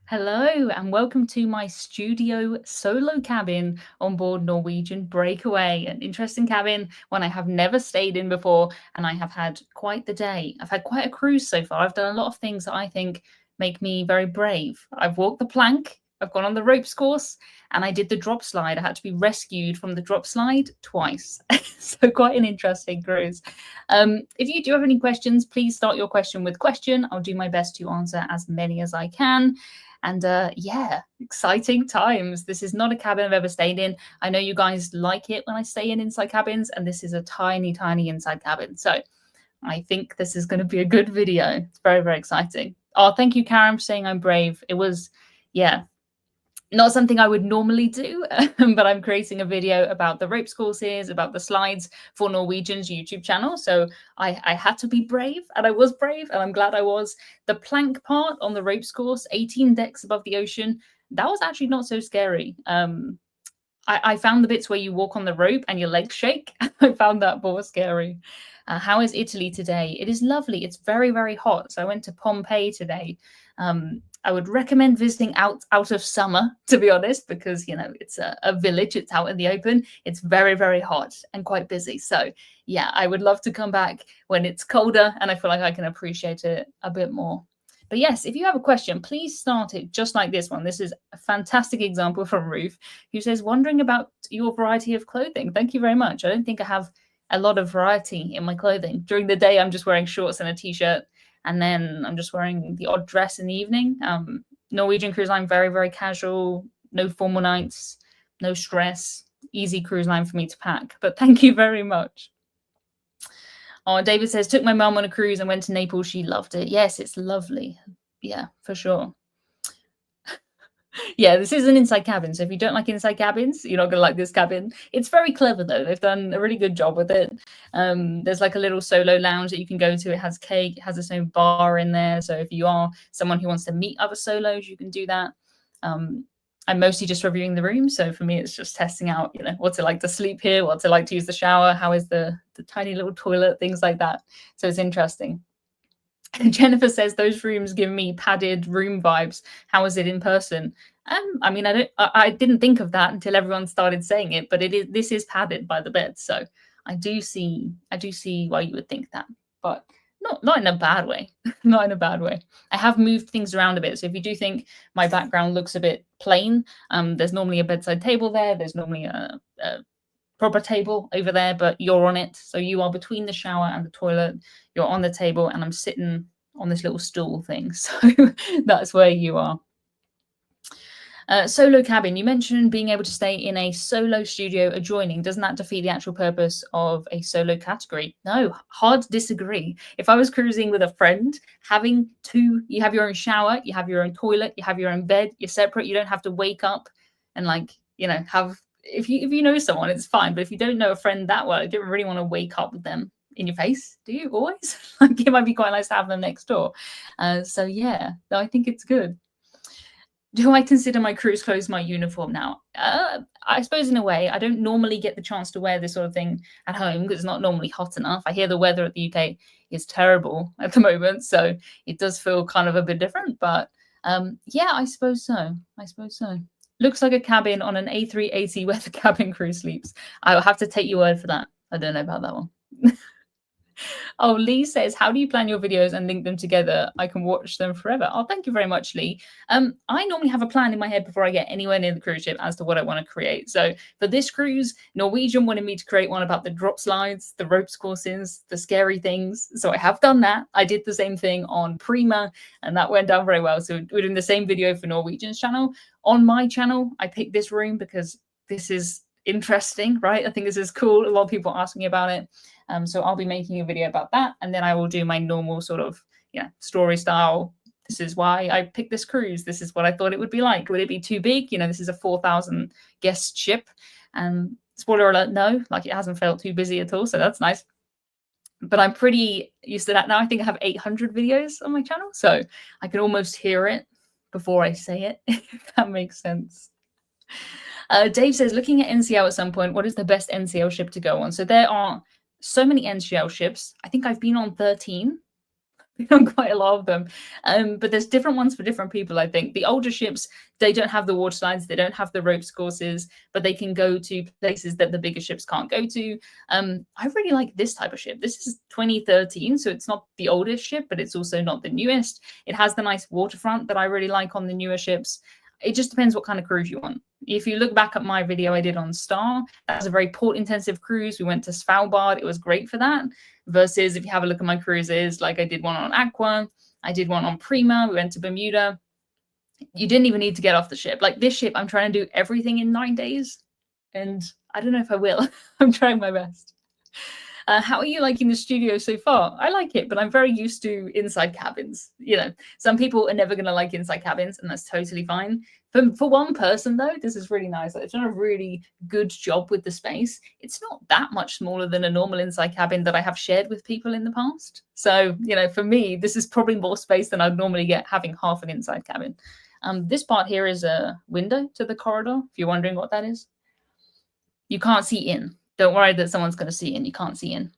Hello and welcome to my studio solo cabin on board Norwegian Breakaway, an interesting cabin, one I have never stayed in before, and I have had quite the day. I've had quite a cruise so far. I've done a lot of things that I think make me very brave. I've walked the plank, I've gone on the ropes course, and I did the drop slide. I had to be rescued from the drop slide twice. So quite an interesting cruise. If you do have any questions, please start your question with question. I'll do my best to answer as many as I can. And yeah, exciting times. This is not a cabin I've ever stayed in. I know you guys like it when I stay in inside cabins, and this is a tiny, tiny inside cabin. So I think this is going to be a good video. It's very, very exciting. Oh, thank you, Karen, for saying I'm brave. It was, yeah, not something I would normally do, but I'm creating a video about the ropes courses, about the slides for Norwegian's YouTube channel. So I had to be brave, and I was brave, and I'm glad I was. The plank part on the ropes course, 18 decks above the ocean, that was actually not so scary. I found the bits where you walk on the rope and your legs shake. I found that more scary. How is Italy today? It is lovely. It's very, very hot. So I went to Pompeii today. I would recommend visiting out of summer, to be honest, because, you know, it's a village. It's out in the open. It's very, very hot and quite busy. So, yeah, I would love to come back when it's colder and I feel like I can appreciate it a bit more. But yes, if you have a question, please start it just like this one. This is a fantastic example from Ruth, who says, wondering about your variety of clothing. Thank you very much. I don't think I have a lot of variety in my clothing. During the day, I'm just wearing shorts and a t-shirt, and then I'm just wearing the odd dress in the evening. Norwegian Cruise Line, very, very casual, no formal nights, no stress, easy cruise line for me to pack. But thank you very much. Oh, David says, took my mum on a cruise and went to Naples. She loved it. Yes, it's lovely. Yeah, for sure. Yeah, this is an inside cabin. So if you don't like inside cabins, you're not going to like this cabin. It's very clever, though. They've done a really good job with it. There's like a little solo lounge that you can go to. It has cake. It has its own bar in there. So if you are someone who wants to meet other solos, you can do that. I'm mostly just reviewing the room. So for me, it's just testing out, you know, what's it like to sleep here? What's it like to use the shower? How is the tiny little toilet? Things like that. So it's interesting. Jennifer says those rooms give me padded room vibes. How is it in person? I mean, I didn't think of that until everyone started saying it, but this is padded by the bed. So I do see why you would think that, but not in a bad way. Not in a bad way. I have moved things around a bit. So if you do think my background looks a bit plain, there's normally a bedside table there. There's normally a proper table over there, but you're on it. So you are between the shower and the toilet. You're on the table, and I'm sitting on this little stool thing. So that's where you are. Solo cabin. You mentioned being able to stay in a solo studio adjoining. Doesn't that defeat the actual purpose of a solo category? No, hard to disagree. If I was cruising with a friend, having two, you have your own shower, you have your own toilet, you have your own bed, you're separate. You don't have to wake up and, like, you know, have, if you know someone, it's fine. But if you don't know a friend that well, you don't really want to wake up with them in your face, do you always? Like, it might be quite nice to have them next door. So yeah, no, I think it's good. Do I consider my cruise clothes my uniform now? I suppose in a way. I don't normally get the chance to wear this sort of thing at home because it's not normally hot enough. I hear the weather at the UK is terrible at the moment, so it does feel kind of a bit different. But yeah, I suppose so. I suppose so. Looks like a cabin on an A380 where the cabin crew sleeps. I'll have to take your word for that. I don't know about that one. Oh, Lee says, how do you plan your videos and link them together? I can watch them forever. Oh, thank you very much, Lee. I normally have a plan in my head before I get anywhere near the cruise ship as to what I want to create. So for this cruise, Norwegian wanted me to create one about the drop slides, the ropes courses, the scary things. So I have done that. I did the same thing on Prima, and that went down very well. So we're doing the same video for Norwegian's channel. On my channel, I picked this room because this is interesting, right? I think this is cool. A lot of people ask me about it. So I'll be making a video about that, and then I will do my normal sort of, story style. This is why I picked this cruise. This is what I thought it would be like. Would it be too big? You know, this is a 4,000 guest ship, and spoiler alert, no, like, it hasn't felt too busy at all. So that's nice. But I'm pretty used to that now. I think I have 800 videos on my channel, so I can almost hear it before I say it, if that makes sense. Dave says, looking at NCL at some point, what is the best NCL ship to go on? So there are so many NCL ships. I think I've been on 13. been on quite a lot of them. But there's different ones for different people, I think. The older ships, they don't have the water slides, they don't have the ropes courses, but they can go to places that the bigger ships can't go to. I really like this type of ship. This is 2013, so it's not the oldest ship, but it's also not the newest. It has the nice waterfront that I really like on the newer ships. It just depends what kind of cruise you want. If you look back at my video I did on Star, that was a very port-intensive cruise. We went to Svalbard. It was great for that. Versus if you have a look at my cruises, like I did one on Aqua, I did one on Prima, we went to Bermuda. You didn't even need to get off the ship. Like this ship, I'm trying to do everything in 9 days. And I don't know if I will. I'm trying my best. How are you liking the studio so far? I like it, but I'm very used to inside cabins. You know, some people are never going to like inside cabins, and that's totally fine. For one person, though, this is really nice. It's done a really good job with the space. It's not that much smaller than a normal inside cabin that I have shared with people in the past. So, you know, for me, this is probably more space than I'd normally get having half an inside cabin. This part here is a window to the corridor, if you're wondering what that is. You can't see in. Don't worry that someone's going to see in. You can't see in.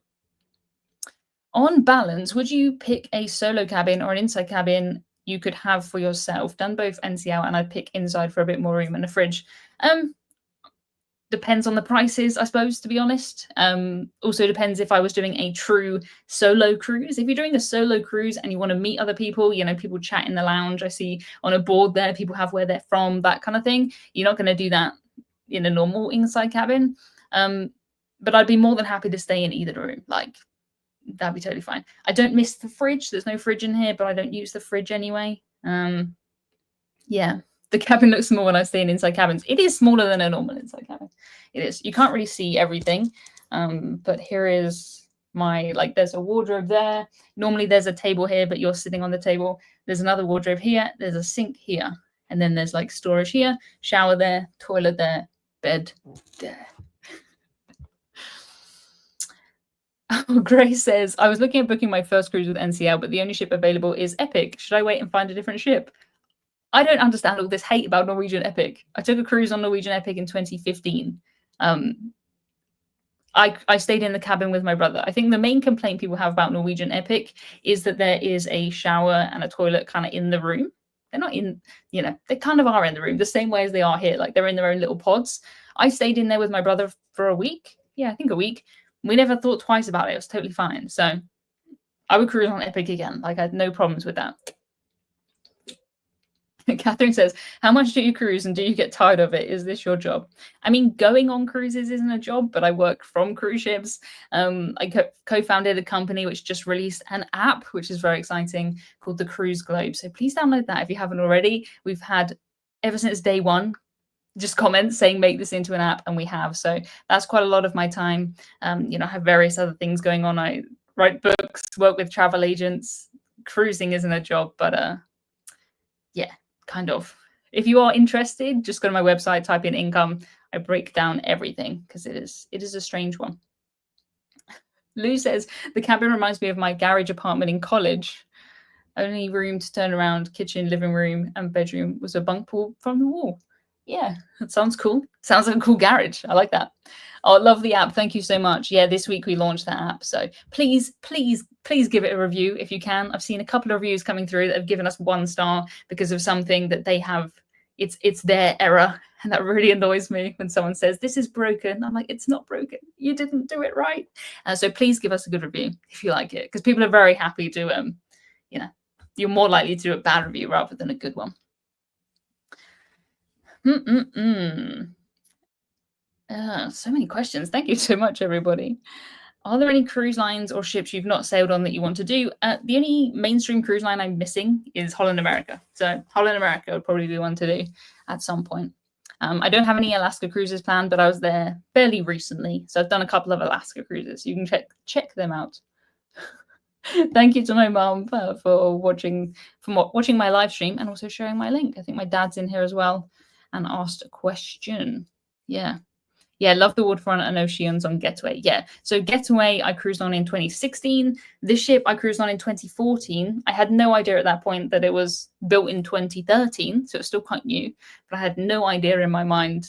On balance, would you pick a solo cabin or an inside cabin you could have for yourself? Done both NCL, and I'd pick inside for a bit more room and a fridge. Depends on the prices, I suppose, to be honest. Also depends if I was doing a true solo cruise. If you're doing a solo cruise and you want to meet other people, you know, people chat in the lounge. I see on a board there, people have where they're from, that kind of thing. You're not going to do that in a normal inside cabin. But I'd be more than happy to stay in either room. Like, that'd be totally fine. I don't miss the fridge. There's no fridge in here, but I don't use the fridge anyway. Yeah, the cabin looks small when I stay in inside cabins. It is smaller than a normal inside cabin. It is. You can't really see everything. But here is my, like, there's a wardrobe there. Normally there's a table here, but you're sitting on the table. There's another wardrobe here. There's a sink here. And then there's like storage here, shower there, toilet there, bed there. Oh, Grace says, I was looking at booking my first cruise with NCL, but the only ship available is Epic. Should I wait and find a different ship? I don't understand all this hate about Norwegian Epic. I took a cruise on Norwegian Epic in 2015. I stayed in the cabin with my brother. I think the main complaint people have about Norwegian Epic is that there is a shower and a toilet kind of in the room. They're not in, you know, they kind of are in the room the same way as they are here. Like they're in their own little pods. I stayed in there with my brother for a week. Yeah, I think a week. We never thought twice about it. It was totally fine. So I would cruise on Epic again. Like I had no problems with that. Catherine says, how much do you cruise and do you get tired of it? Is this your job? I mean, going on cruises isn't a job, but I work from cruise ships. I co-founded a company which just released an app, which is very exciting, called the Cruise Globe. So please download that if you haven't already. We've had, ever since day one, just comments saying make this into an app, and we have. So that's quite a lot of my time. You know, I have various other things going on. I write books, work with travel agents. Cruising isn't a job, but yeah, kind of. If you are interested, just go to my website, type in income. I break down everything because it is a strange one. Lou says, the cabin reminds me of my garage apartment in college. Only room to turn around, kitchen, living room, and bedroom was a bunk pull from the wall. Yeah, that sounds cool. Sounds like a cool garage. I like that. Oh, love the app. Thank you so much. Yeah, this week we launched that app. So please, please, please give it a review if you can. I've seen a couple of reviews coming through that have given us 1 star because of something that they have. It's their error. And that really annoys me when someone says, this is broken. I'm like, it's not broken. You didn't do it right. So please give us a good review if you like it, because people are very happy to, you know, you're more likely to do a bad review rather than a good one. So many questions. Thank you so much, everybody. Are there any cruise lines or ships you've not sailed on that you want to do? The only mainstream cruise line I'm missing is Holland America. So Holland America would probably be one to do at some point. I don't have any Alaska cruises planned, but I was there fairly recently. So I've done a couple of Alaska cruises. You can check them out. Thank you to my mom for watching my live stream and also sharing my link. I think my dad's in here as well and asked a question. Yeah, love the waterfront and oceans on Getaway. Yeah, so Getaway I cruised on in 2016. This ship I cruised on in 2014. I had no idea at that point that it was built in 2013, so it's still quite new. But I had no idea in my mind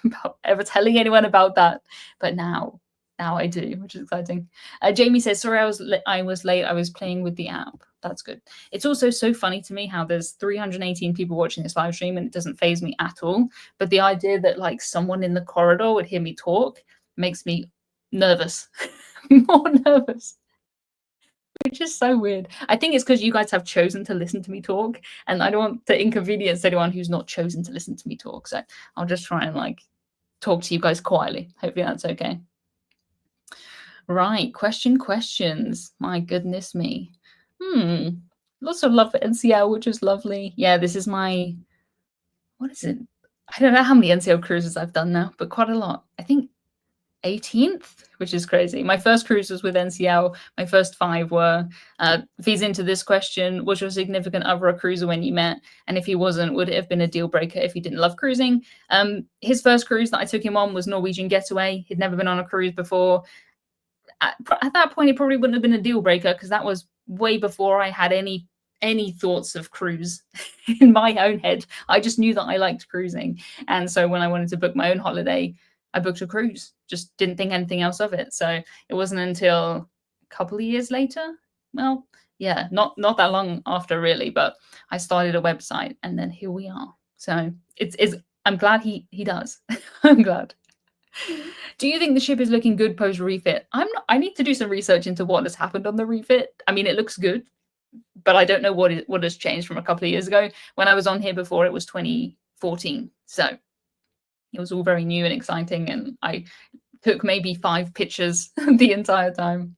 about ever telling anyone about that. But now Now I do, which is exciting. Jamie says, "Sorry, I was late. I was playing with the app." That's good. It's also so funny to me how there's 318 people watching this live stream and it doesn't phase me at all. But the idea that like someone in the corridor would hear me talk makes me nervous, more nervous, which is so weird. I think it's because you guys have chosen to listen to me talk, and I don't want to inconvenience anyone who's not chosen to listen to me talk. So I'll just try and like talk to you guys quietly. Hopefully that's okay. Right, questions. My goodness me. Lots of love for NCL, which is lovely. Yeah, this is my, what is it? I don't know how many NCL cruises I've done now, but quite a lot. I think 18th, which is crazy. My first cruise was with NCL. My first 5 were, feeds into this question, was your significant other a cruiser when you met? And if he wasn't, would it have been a deal breaker if he didn't love cruising? His first cruise that I took him on was Norwegian Getaway. He'd never been on a cruise before. At that point, it probably wouldn't have been a deal breaker because that was way before I had any thoughts of cruise in my own head. I just knew that I liked cruising. And so when I wanted to book my own holiday, I booked a cruise, just didn't think anything else of it. So it wasn't until a couple of years later, well, yeah, not that long after really, but I started a website and then here we are. So it's I'm glad he does. I'm glad. Do you think the ship is looking good post refit? I need to do some research into what has happened on the refit. I mean, it looks good, but I don't know what has changed from a couple of years ago. When I was on here before, it was 2014. So it was all very new and exciting, and I took maybe 5 pictures the entire time.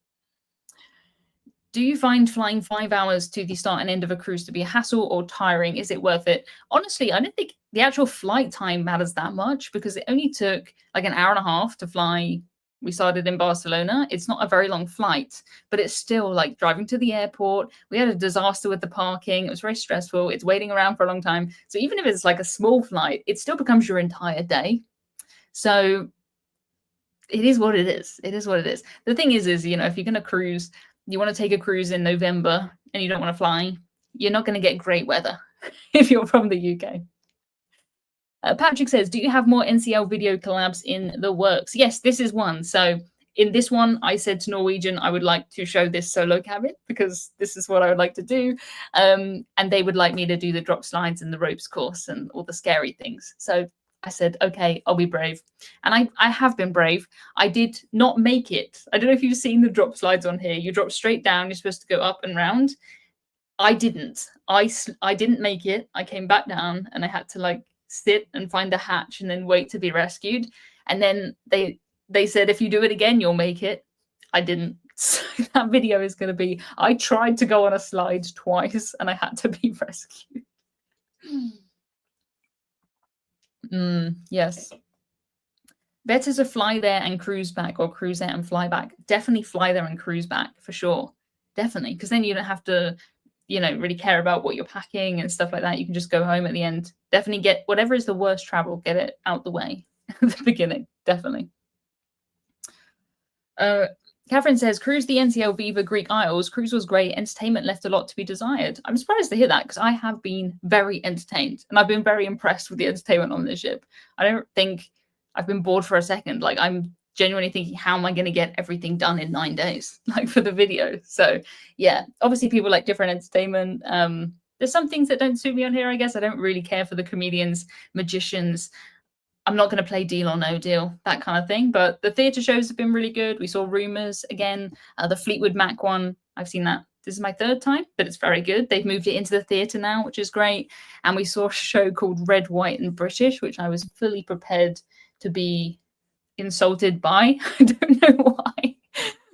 Do you find flying 5 hours to the start and end of a cruise to be a hassle or tiring? Is it worth it? Honestly, I don't think the actual flight time matters that much because it only took like an hour and a half to fly. We started in Barcelona. It's not a very long flight, but it's still like driving to the airport. We had a disaster with the parking. It was very stressful. It's waiting around for a long time. So even if it's like a small flight, it still becomes your entire day. So it is what it is. It is what it is. The thing is, you know, if you're going to cruise, you want to take a cruise in November and you don't want to fly, you're not going to get great weather if you're from the UK. Patrick says, do you have more NCL video collabs in the works? Yes, this is one. So in this one, I said to Norwegian, I would like to show this solo cabin because this is what I would like to do. And they would like me to do the drop slides and the ropes course and all the scary things. So I said, okay, I'll be brave. And I have been brave. I did not make it. I don't know if you've seen the drop slides on here. You drop straight down. You're supposed to go up and round. I didn't. I didn't make it. I came back down and I had to like sit and find a hatch and then wait to be rescued. And then they said, if you do it again, you'll make it. I didn't. So that video is going to be, I tried to go on a slide twice and I had to be rescued. Yes. Better to fly there and cruise back or cruise there and fly back. Definitely fly there and cruise back for sure. Definitely. Because then you don't have to, you know, really care about what you're packing and stuff like that. You can just go home at the end. Definitely get whatever is the worst travel, get it out the way at the beginning. Definitely. Catherine says, cruise the NCL Viva Greek Isles. Cruise was great. Entertainment left a lot to be desired. I'm surprised to hear that because I have been very entertained and I've been very impressed with the entertainment on this ship. I don't think I've been bored for a second. Like I'm genuinely thinking, how am I going to get everything done in 9 days, like for the video? So yeah, obviously people like different entertainment. There's some things that don't suit me on here, I guess. I don't really care for the comedians, magicians. I'm not going to play Deal or No Deal, that kind of thing. But the theatre shows have been really good. We saw Rumours again, the Fleetwood Mac one. I've seen that. This is my 3rd time, but it's very good. They've moved it into the theatre now, which is great. And we saw a show called Red, White and British, which I was fully prepared to be insulted by. I don't know why.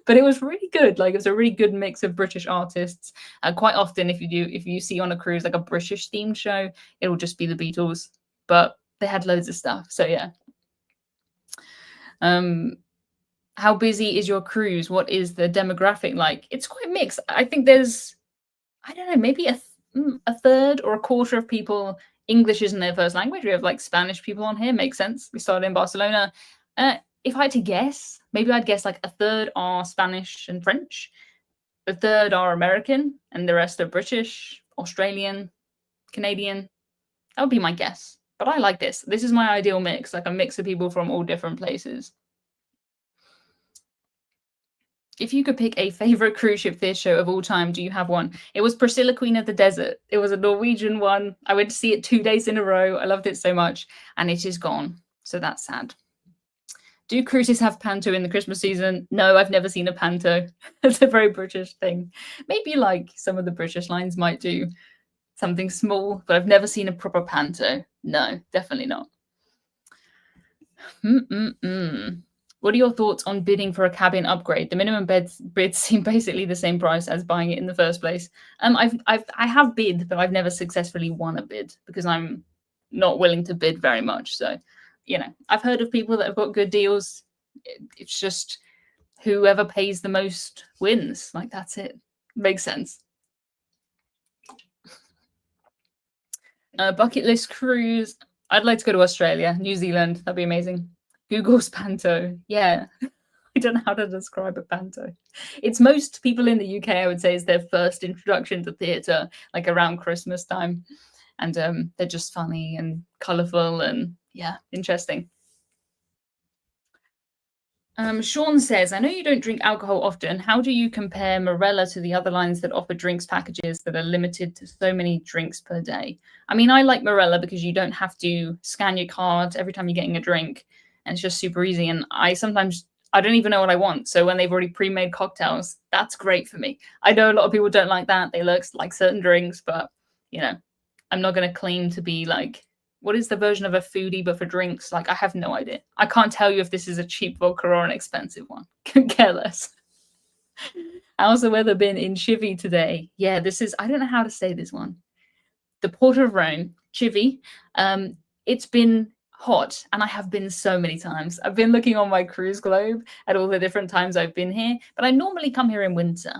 But it was really good. Like it was a really good mix of British artists. Quite often, if you see on a cruise like a British themed show, it'll just be the Beatles. But they had loads of stuff. So yeah. How busy is your cruise? What is the demographic like? It's quite mixed. I think there's, I don't know, maybe a third or a quarter of people, English isn't their first language. We have like Spanish people on here. Makes sense. We started in Barcelona. If I had to guess, maybe I'd guess like a third are Spanish and French. A third are American and the rest are British, Australian, Canadian. That would be my guess. But I like this. This is my ideal mix, like a mix of people from all different places. If you could pick a favorite cruise ship theatre show of all time, do you have one? It was Priscilla, Queen of the Desert. It was a Norwegian one. I went to see it 2 days in a row. I loved it so much, and it is gone. So that's sad. Do cruises have panto in the Christmas season? No, I've never seen a panto. It's a very British thing. Maybe like some of the British lines might do something small, but I've never seen a proper panto. No, definitely not. What are your thoughts on bidding for a cabin upgrade? The minimum bids seem basically the same price as buying it in the first place. I have bid, but I've never successfully won a bid because I'm not willing to bid very much. So, I've heard of people that have got good deals. It's just whoever pays the most wins. Like, that's it. Makes sense. Bucket list cruise. I'd like to go to Australia, New Zealand. That'd be amazing. Google's panto. Yeah. I don't know how to describe a panto. It's most people in the UK, I would say, is their first introduction to theatre, like around Christmas time. And they're just funny and colourful and, yeah, interesting. Sean says, I know you don't drink alcohol often. How do you compare Morella to the other lines that offer drinks packages that are limited to so many drinks per day? I mean, I like Morella because you don't have to scan your card every time you're getting a drink, and it's just super easy. And I don't even know what I want. So when they've already pre-made cocktails, that's great for me. I know a lot of people don't like that. They like certain drinks, but I'm not going to claim to be like, what is the version of a foodie but for drinks? Like, I have no idea. I can't tell you if this is a cheap vodka or an expensive one. Couldn't care less. How's the weather been in Chivy today? Yeah, I don't know how to say this one. The Port of Rome, Chivy. It's been hot, and I have been so many times. I've been looking on my cruise globe at all the different times I've been here, but I normally come here in winter.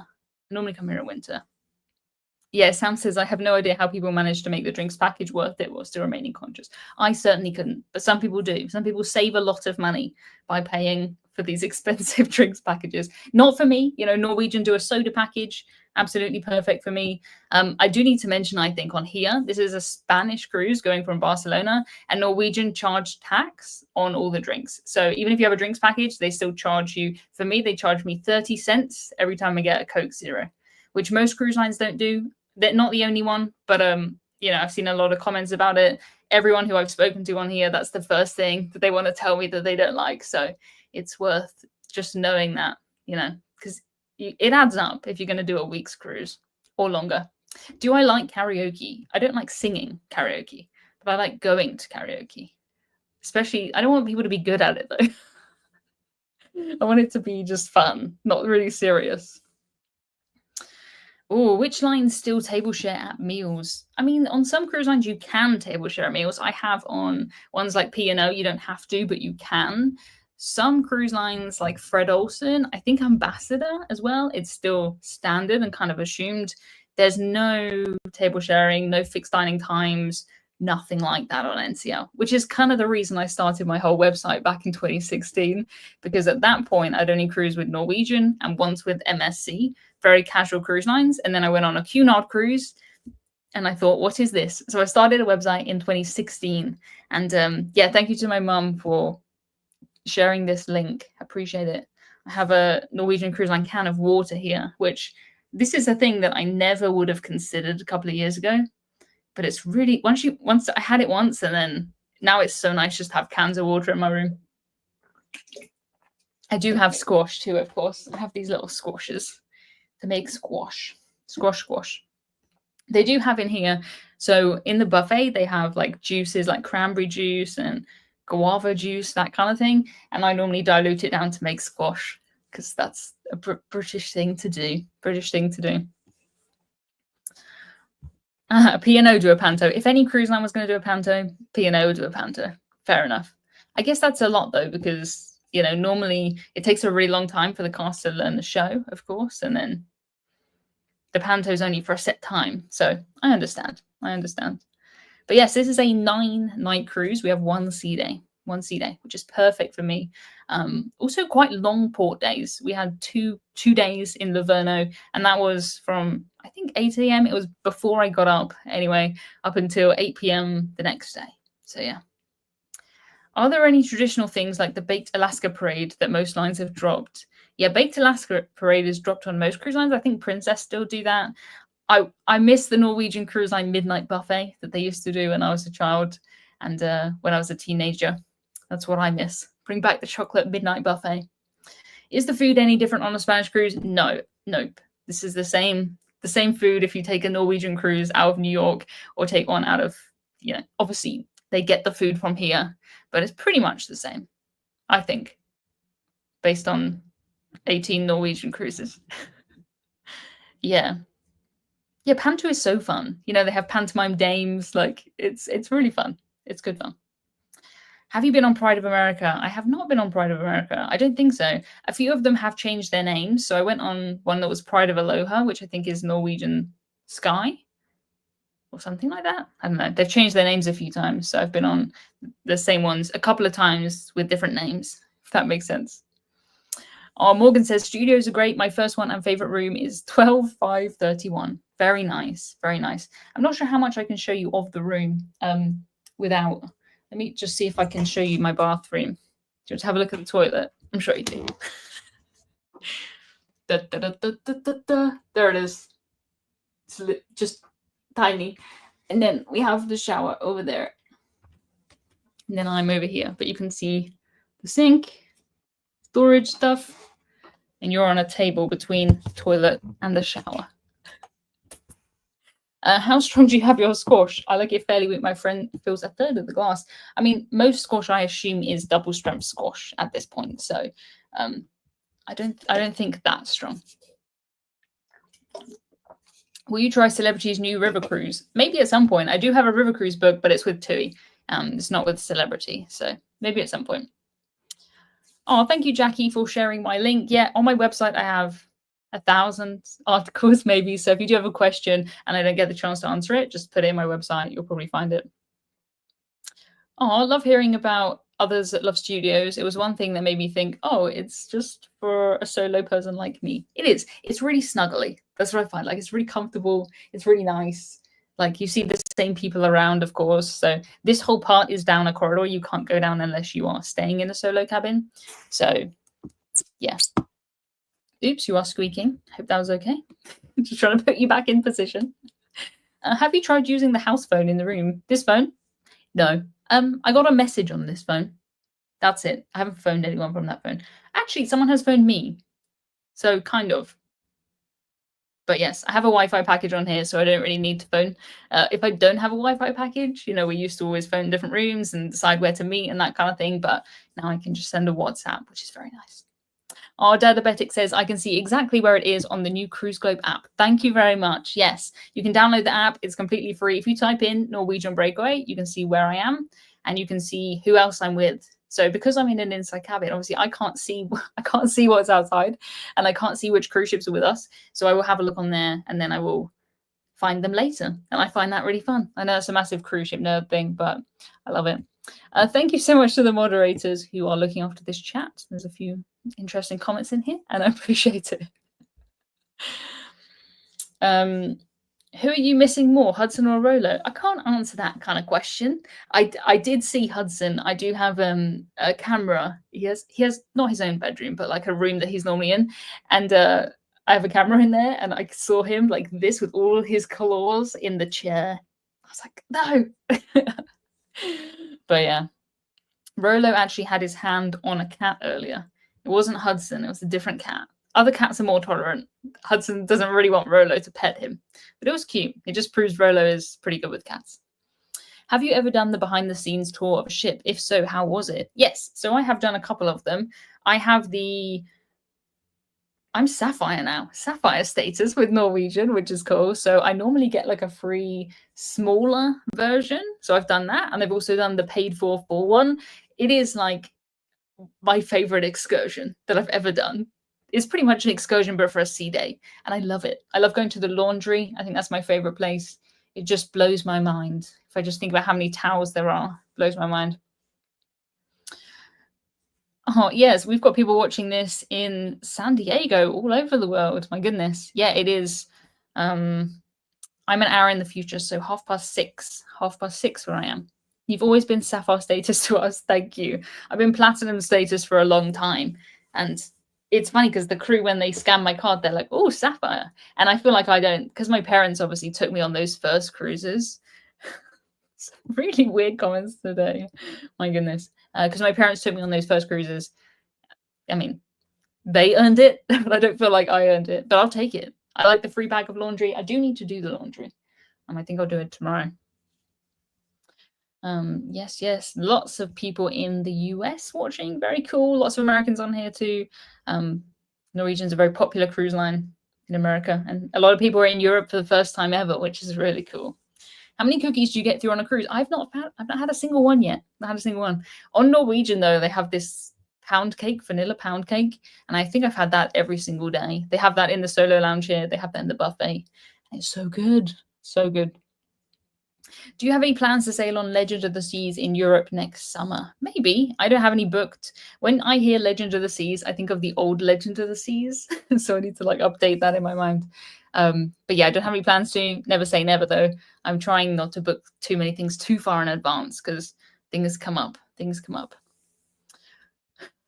Yeah, Sam says, I have no idea how people manage to make the drinks package worth it while still remaining conscious. I certainly couldn't, but some people do. Some people save a lot of money by paying for these expensive drinks packages. Not for me. Norwegian do a soda package. Absolutely perfect for me. I do need to mention, I think, on here, this is a Spanish cruise going from Barcelona, and Norwegian charge tax on all the drinks. So even if you have a drinks package, they still charge you. For me, they charge me 30 cents every time I get a Coke Zero, which most cruise lines don't do. They're not the only one, but I've seen a lot of comments about it. Everyone who I've spoken to on here, that's the first thing that they want to tell me that they don't like. So it's worth just knowing that, because it adds up if you're going to do a week's cruise or longer. Do I like karaoke? I don't like singing karaoke, but I like going to karaoke. Especially, I don't want people to be good at it, though. I want it to be just fun, not really serious. Oh, which lines still table share at meals? I mean, on some cruise lines, you can table share at meals. I have on ones like P&O, you don't have to, but you can. Some cruise lines like Fred Olsen, I think Ambassador as well, it's still standard and kind of assumed. There's no table sharing, no fixed dining times, nothing like that on NCL, which is kind of the reason I started my whole website back in 2016, because at that point, I'd only cruised with Norwegian and once with MSC, very casual cruise lines. And then I went on a Cunard cruise and I thought, what is this? So I started a website in 2016. And thank you to my mum for sharing this link. I appreciate it. I have a Norwegian Cruise Line can of water here, which this is a thing that I never would have considered a couple of years ago. But it's really, once I had it once, and then now it's so nice just to have cans of water in my room. I do have squash too, of course. I have these little squashes to make squash. Squash. They do have in here, so in the buffet, they have like juices like cranberry juice and guava juice, that kind of thing. And I normally dilute it down to make squash because that's a British thing to do. P&O do a panto. If any cruise line was going to do a panto, P&O would do a panto. Fair enough. I guess that's a lot though, because normally it takes a really long time for the cast to learn the show, of course, and then the panto's only for a set time. So I understand. But yes, this is a 9-night cruise. We have one sea day, which is perfect for me. Also quite long port days. We had two days in Livorno, and that was from, I think, 8 a.m. It was before I got up anyway, up until 8 p.m. the next day. So yeah. Are there any traditional things like the Baked Alaska Parade that most lines have dropped? Yeah, Baked Alaska Parade is dropped on most cruise lines. I think Princess still do that. I miss the Norwegian Cruise Line midnight buffet that they used to do when I was a child and when I was a teenager. That's what I miss. Bring back the chocolate midnight buffet. Is the food any different on a Spanish cruise? No, nope. This is the same food if you take a Norwegian cruise out of New York or take one out of, obviously they get the food from here, but it's pretty much the same, I think, based on 18 Norwegian cruises. Yeah. Yeah, Panto is so fun. They have pantomime dames. Like, it's really fun. It's good fun. Have you been on Pride of America? I have not been on Pride of America. I don't think so. A few of them have changed their names. So I went on one that was Pride of Aloha, which I think is Norwegian Sky or something like that. I don't know. They've changed their names a few times. So I've been on the same ones a couple of times with different names, if that makes sense. Oh, Morgan says, studios are great. My first one and favorite room is 12531. Very nice. Very nice. I'm not sure how much I can show you of the room without... Let me just see if I can show you my bathroom. Do you want to have a look at the toilet? I'm sure you do. There it is. It's just tiny. And then we have the shower over there. And then I'm over here. But you can see the sink, storage stuff, and you're on a table between the toilet and the shower. How strong do you have your squash? I like it fairly weak. My friend fills a third of the glass. I mean, most squash I assume is double strength squash at this point. So I don't think that's strong. Will you try Celebrity's new river cruise? Maybe at some point. I do have a river cruise book, but it's with TUI. It's not with Celebrity. So maybe at some point. Oh, thank you, Jackie, for sharing my link. Yeah, on my website, I have 1,000 articles maybe. So if you do have a question and I don't get the chance to answer it, just put it in my website. You'll probably find it. Oh, I love hearing about others that love studios. It was one thing that made me think, oh, it's just for a solo person like me. It is. It's really snuggly. That's what I find. Like, it's really comfortable. It's really nice. Like, you see the same people around, of course. So this whole part is down a corridor. You can't go down unless you are staying in a solo cabin. So, yeah. Oops, you are squeaking. Hope that was okay. Just trying to put you back in position. Have you tried using the house phone in the room? This phone? No. I got a message on this phone. That's it. I haven't phoned anyone from that phone. Actually, someone has phoned me. So, kind of. But yes, I have a Wi-Fi package on here, so I don't really need to phone. If I don't have a Wi-Fi package, we used to always phone different rooms and decide where to meet and that kind of thing. But now I can just send a WhatsApp, which is very nice. Our Diabetic says, I can see exactly where it is on the new Cruise Globe app. Thank you very much. Yes, you can download the app. It's completely free. If you type in Norwegian Breakaway, you can see where I am and you can see who else I'm with. So because I'm in an inside cabin, obviously I can't see what's outside and I can't see which cruise ships are with us. So I will have a look on there and then I will find them later. And I find that really fun. I know it's a massive cruise ship nerd thing, but I love it. Thank you so much to the moderators who are looking after this chat. There's a few interesting comments in here and I appreciate it. Who are you missing more, Hudson or Rolo? I can't answer that kind of question. I did see Hudson. I do have a camera. He has not his own bedroom, but like a room that he's normally in. And I have a camera in there and I saw him like this with all his claws in the chair. I was like, no. But yeah, Rolo actually had his hand on a cat earlier. It wasn't Hudson. It was a different cat. Other cats are more tolerant. Hudson doesn't really want Rolo to pet him. But it was cute. It just proves Rolo is pretty good with cats. Have you ever done the behind-the-scenes tour of a ship? If so, how was it? Yes. So I have done a couple of them. I have I'm Sapphire now. Sapphire status with Norwegian, which is cool. So I normally get like a free smaller version. So I've done that. And I've also done the paid for full one. It is like my favorite excursion that I've ever done. It's pretty much an excursion, but for a sea day. And I love it. I love going to the laundry. I think that's my favorite place. It just blows my mind. If I just think about how many towels there are, it blows my mind. Oh, yes, we've got people watching this in San Diego, all over the world. My goodness. Yeah, it is. I'm an hour in the future, so 6:30. 6:30 where I am. You've always been Sapphire status to us. Thank you. I've been Platinum status for a long time. And it's funny because the crew, when they scan my card, they're like, "Oh, Sapphire," and I feel like I don't, because my parents obviously took me on those first cruises. Really weird comments today. My goodness, because my parents took me on those first cruises. I mean, they earned it, but I don't feel like I earned it. But I'll take it. I like the free bag of laundry. I do need to do the laundry, and I think I'll do it tomorrow. Yes, lots of people in the US watching. Very cool. Lots of Americans on here too. Norwegian's a very popular cruise line in America, and a lot of people are in Europe for the first time ever, which is really cool. How many cookies do you get through on a cruise? I've not had a single one yet. Not had a single one. On Norwegian though, they have this pound cake, vanilla pound cake, and I think I've had that every single day. They have that in the solo lounge here. They have that in the buffet. It's so good, so good. Do you have any plans to sail on Legend of the Seas in Europe next summer? Maybe. I don't have any booked. When I hear Legend of the Seas, I think of the old Legend of the Seas. So I need to like update that in my mind. But yeah, I don't have any plans to. Never say never though. I'm trying not to book too many things too far in advance because things come up. Things come up.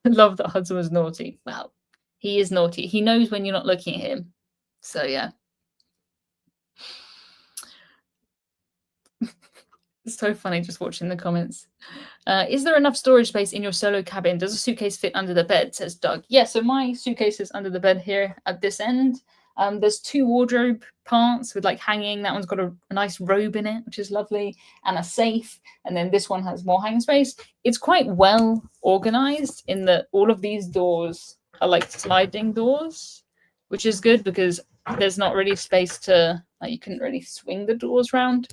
I love that Hudson was naughty. Well, he is naughty. He knows when you're not looking at him. So yeah. It's so funny just watching the comments. Is there enough storage space in your solo cabin? Does a suitcase fit under the bed? Says Doug. Yeah, so my suitcase is under the bed here at this end. There's 2 wardrobe parts with like hanging. That one's got a nice robe in it, which is lovely, and a safe. And then this one has more hanging space. It's quite well organized in that all of these doors are like sliding doors, which is good because there's not really space to, like, you couldn't really swing the doors around.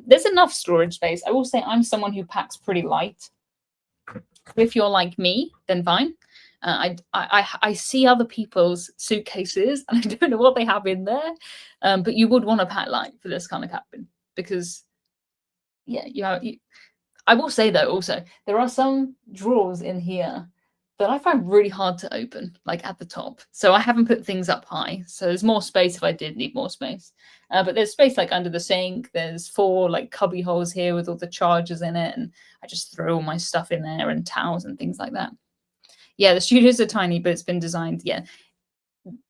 There's enough storage space. I will say I'm someone who packs pretty light. If you're like me, then fine. I see other people's suitcases and I don't know what they have in there, but you would want to pack light for this kind of cabin because, yeah, I will say though, also there are some drawers in here that I find really hard to open, like at the top. So I haven't put things up high. So there's more space if I did need more space. But there's space like under the sink. There's 4 like cubby holes here with all the chargers in it. And I just throw all my stuff in there and towels and things like that. Yeah, the studios are tiny, but it's been designed. Yeah,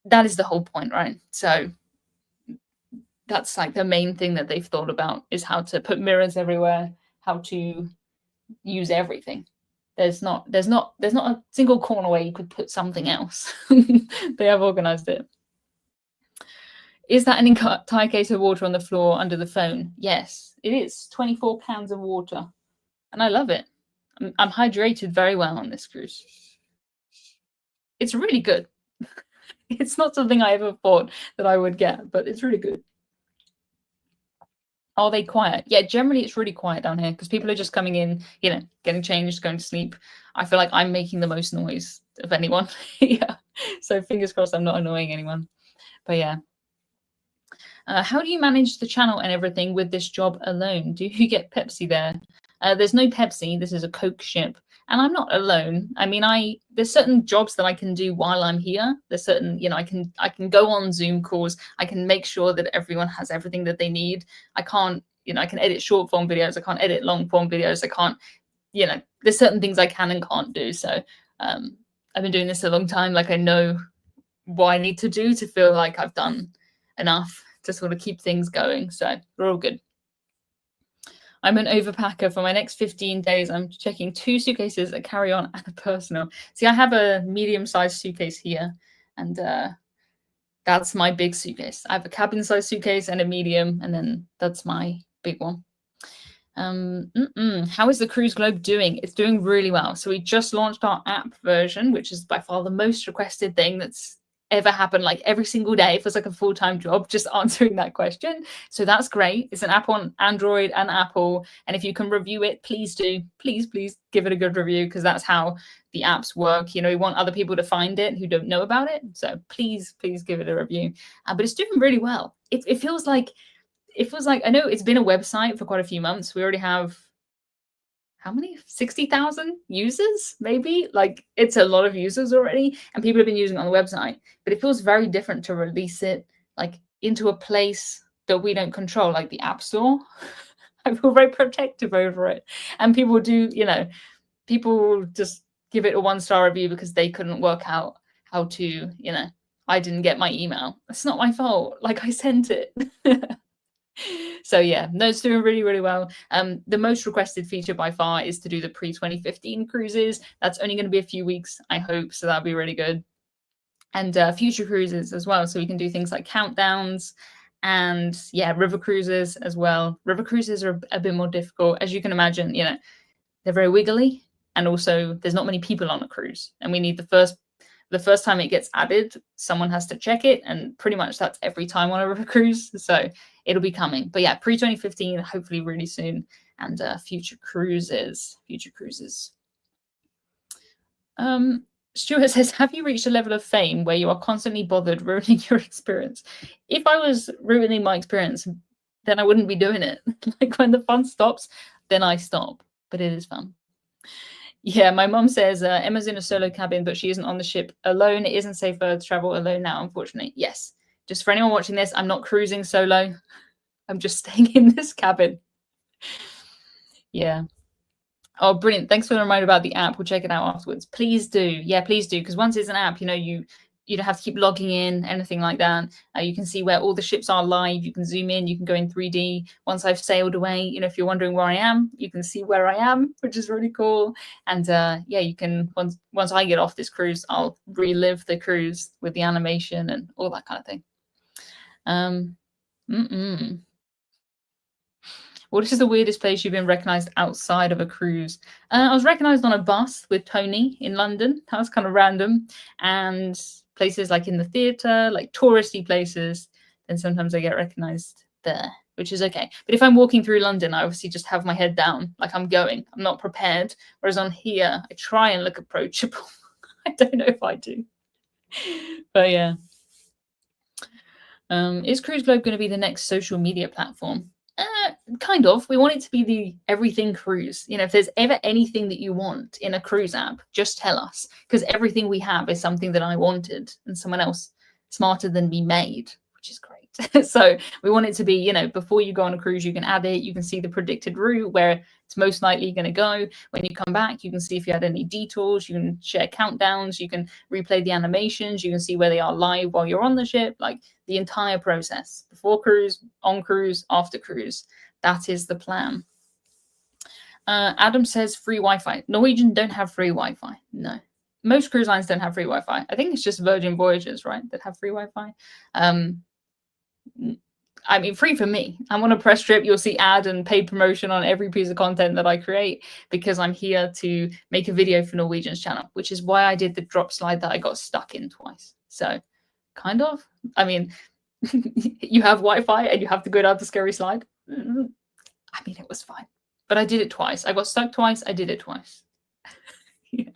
that is the whole point, right? So that's like the main thing that they've thought about is how to put mirrors everywhere, how to use everything. There's not a single corner where you could put something else. They have organized it. Is that an entire case of water on the floor under the phone? Yes, it is. 24 cans of water. And I love it. I'm hydrated very well on this cruise. It's really good. It's not something I ever thought that I would get, but it's really good. Are they quiet? Yeah, generally it's really quiet down here because people are just coming in, you know, getting changed, going to sleep. I feel like I'm making the most noise of anyone. Yeah. So fingers crossed I'm not annoying anyone. But yeah. How do you manage the channel and everything with this job alone? Do you get Pepsi there? There's no Pepsi. This is a Coke ship. And I'm not alone. I mean, there's certain jobs that I can do while I'm here. There's certain, you know, I can go on Zoom calls. I can make sure that everyone has everything that they need. I can't, you know, I can edit short form videos. I can't edit long form videos. I can't, you know, there's certain things I can and can't do. So I've been doing this a long time. Like I know what I need to do to feel like I've done enough to sort of keep things going. So we're all good. I'm an overpacker for my next 15 days. I'm checking 2 suitcases, a carry-on and a personal. See, I have a medium-sized suitcase here, and that's my big suitcase. I have a cabin-sized suitcase and a medium, and then that's my big one. How is the Cruise Globe doing? It's doing really well. So we just launched our app version, which is by far the most requested thing that's ever happened. Like every single day, it feels like a full-time job just answering that question. So that's great. It's an app on Android and Apple. And if you can review it, please do. Please give it a good review because that's how the apps work. You know, we want other people to find it who don't know about it. So please give it a review. But it's doing really well. It feels like, I know it's been a website for quite a few months. We already have, how many? 60,000 users, maybe? Like, it's a lot of users already, and people have been using it on the website. But it feels very different to release it, like, into a place that we don't control, like the App Store. I feel very protective over it. And people do, you know, people just give it a 1-star review because they couldn't work out how to, I didn't get my email. It's not my fault. Like, I sent it. So yeah, no, it's doing really, really well. The most requested feature by far is to do the pre-2015 cruises. That's only going to be a few weeks, I hope. So that'll be really good. And future cruises as well. So we can do things like countdowns and yeah, river cruises as well. River cruises are a bit more difficult. As you can imagine, they're very wiggly. And also there's not many people on a cruise. And we need the first time it gets added, someone has to check it. And pretty much that's every time on a river cruise. So it'll be coming. But yeah, pre-2015, hopefully really soon. And future cruises. Stuart says, have you reached a level of fame where you are constantly bothered ruining your experience? If I was ruining my experience, then I wouldn't be doing it. Like, when the fun stops, then I stop. But it is fun. Yeah, my mom says Emma's in a solo cabin, but she isn't on the ship alone. It isn't safe for her to travel alone now, unfortunately. Yes. Just for anyone watching this, I'm not cruising solo. I'm just staying in this cabin. Yeah. Oh, brilliant. Thanks for the reminder about the app. We'll check it out afterwards. Please do. Yeah, please do. Because once it's an app, you don't have to keep logging in, anything like that. You can see where all the ships are live. You can zoom in. You can go in 3D. Once I've sailed away, if you're wondering where I am, you can see where I am, which is really cool. And yeah, you can, once I get off this cruise, I'll relive the cruise with the animation and all that kind of thing. What is the weirdest place you've been recognized outside of a cruise? I was recognized on a bus with Tony in London. That was kind of random. And places like in the theatre, like touristy places, then sometimes I get recognized there, which is okay. But if I'm walking through London, I obviously just have my head down, like I'm going. I'm not prepared. Whereas on here, I try and look approachable. I don't know if I do. But yeah. Is Cruise Globe going to be the next social media platform? Kind of. We want it to be the everything cruise. If there's ever anything that you want in a cruise app, just tell us, because everything we have is something that I wanted and someone else smarter than me made, which is great. So we want it to be, before you go on a cruise, you can add it. You can see the predicted route where it's most likely going to go. When you come back, you can see if you had any detours. You can share countdowns. You can replay the animations. You can see where they are live while you're on the ship. Like, the entire process, before cruise, on cruise, after cruise. That is the plan. Adam says free Wi-Fi. Norwegian don't have free Wi-Fi. No. Most cruise lines don't have free Wi-Fi. I think it's just Virgin Voyages, right, that have free Wi-Fi. I mean, free for me. I'm on a press trip. You'll see ad and paid promotion on every piece of content that I create, because I'm here to make a video for Norwegian's channel, which is why I did the drop slide that I got stuck in twice. So kind of. I mean, you have Wi-Fi and you have to go down the scary slide. I mean, it was fine. But I did it twice. I got stuck twice. I did it twice. Yeah.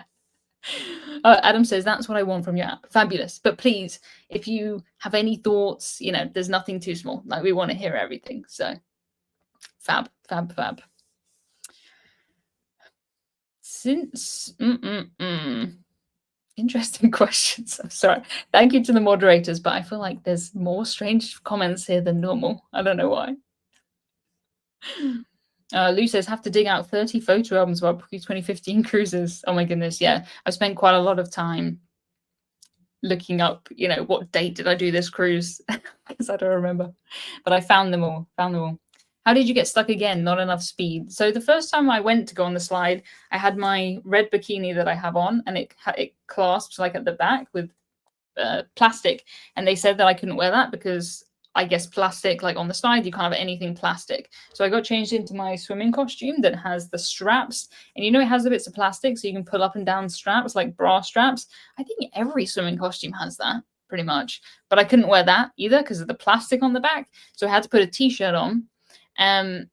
Adam says, that's what I want from your app. Fabulous. But please, if you have any thoughts, there's nothing too small. Like, we want to hear everything. So fab. Since interesting questions. I'm sorry. Thank you to the moderators, but I feel like there's more strange comments here than normal. I don't know why. Lou says, have to dig out 30 photo albums about pre-2015 cruises. Oh my goodness, yeah. I spent quite a lot of time looking up, what date did I do this cruise? Because I don't remember. But I found them all. How did you get stuck again? Not enough speed. So the first time I went to go on the slide, I had my red bikini that I have on, and it clasps like at the back with plastic. And they said that I couldn't wear that because I guess plastic, like on the slide, you can't have anything plastic. So I got changed into my swimming costume that has the straps. And it has the bits of plastic, so you can pull up and down straps, like bra straps. I think every swimming costume has that, pretty much. But I couldn't wear that either because of the plastic on the back. So I had to put a t-shirt on. And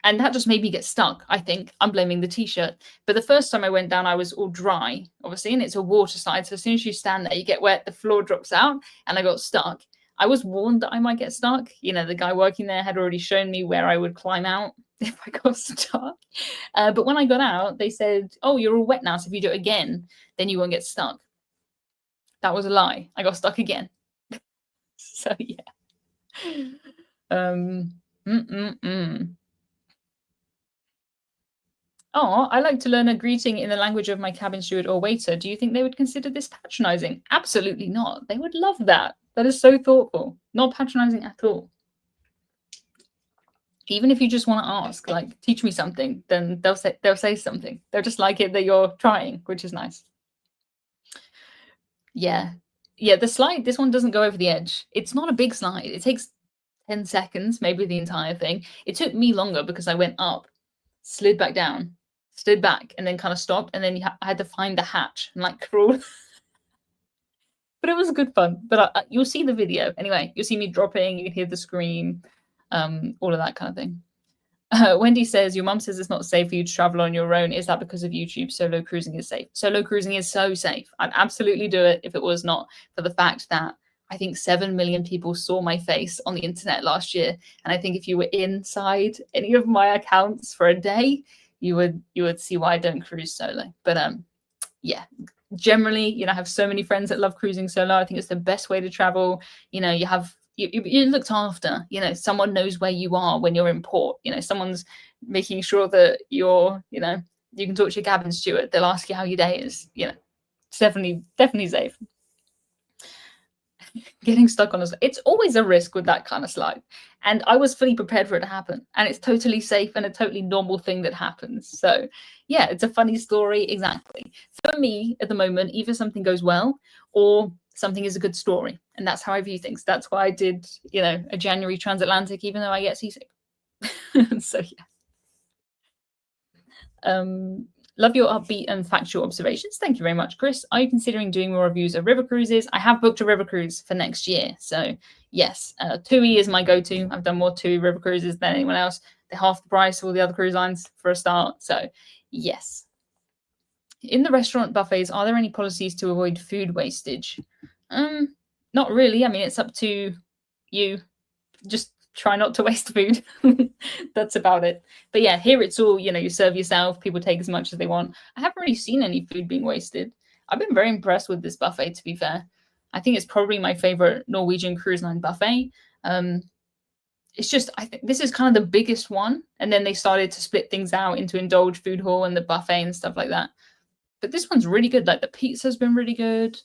that just made me get stuck, I think. I'm blaming the t-shirt. But the first time I went down, I was all dry, obviously, and it's a water slide. So as soon as you stand there, you get wet, the floor drops out, and I got stuck. I was warned that I might get stuck. The guy working there had already shown me where I would climb out if I got stuck. But when I got out, they said, oh, you're all wet now, so if you do it again, then you won't get stuck. That was a lie. I got stuck again. So, yeah. Oh, I like to learn a greeting in the language of my cabin steward or waiter. Do you think they would consider this patronizing? Absolutely not. They would love that. That is so thoughtful. Not patronizing at all. Even if you just want to ask, like, teach me something, then they'll say something. They'll just like it that you're trying, which is nice. Yeah. Yeah, the slide, this one doesn't go over the edge. It's not a big slide. It takes 10 seconds, maybe the entire thing. It took me longer because I went up, slid back down, stood back, and then kind of stopped. And then I had to find the hatch and like crawl. But it was good fun. But you'll see the video. Anyway, you'll see me dropping. You can hear the scream, all of that kind of thing. Wendy says, your mum says it's not safe for you to travel on your own. Is that because of YouTube? Solo cruising is safe. Solo cruising is so safe. I'd absolutely do it if it was not for the fact that I think 7 million people saw my face on the internet last year. And I think if you were inside any of my accounts for a day, you would see why I don't cruise solo. But yeah, generally, I have so many friends that love cruising solo. I think it's the best way to travel. You're looked after. Someone knows where you are when you're in port. Someone's making sure that you can talk to your cabin steward. They'll ask you how your day is. It's definitely safe. Getting stuck on it's always a risk with that kind of slide, and I was fully prepared for it to happen, and it's totally safe and a totally normal thing that happens. So yeah, it's a funny story. Exactly. For me at the moment, either something goes well or something is a good story, and that's how I view things. That's why I did a January transatlantic, even though I get seasick. So yeah. Love your upbeat and factual observations. Thank you very much, Chris. Are you considering doing more reviews of river cruises? I have booked a river cruise for next year. So yes, TUI is my go-to. I've done more TUI river cruises than anyone else. They're half the price of all the other cruise lines for a start. So yes. In the restaurant buffets, are there any policies to avoid food wastage? Not really. I mean, it's up to you. Just try not to waste food. That's about it. But yeah, here it's all, you serve yourself, people take as much as they want. I haven't really seen any food being wasted. I've been very impressed with this buffet, to be fair. I think it's probably my favorite Norwegian Cruise Line buffet. It's just, I think this is kind of the biggest one. And then they started to split things out into Indulge Food Hall and the buffet and stuff like that. But this one's really good. Like the pizza's been really good.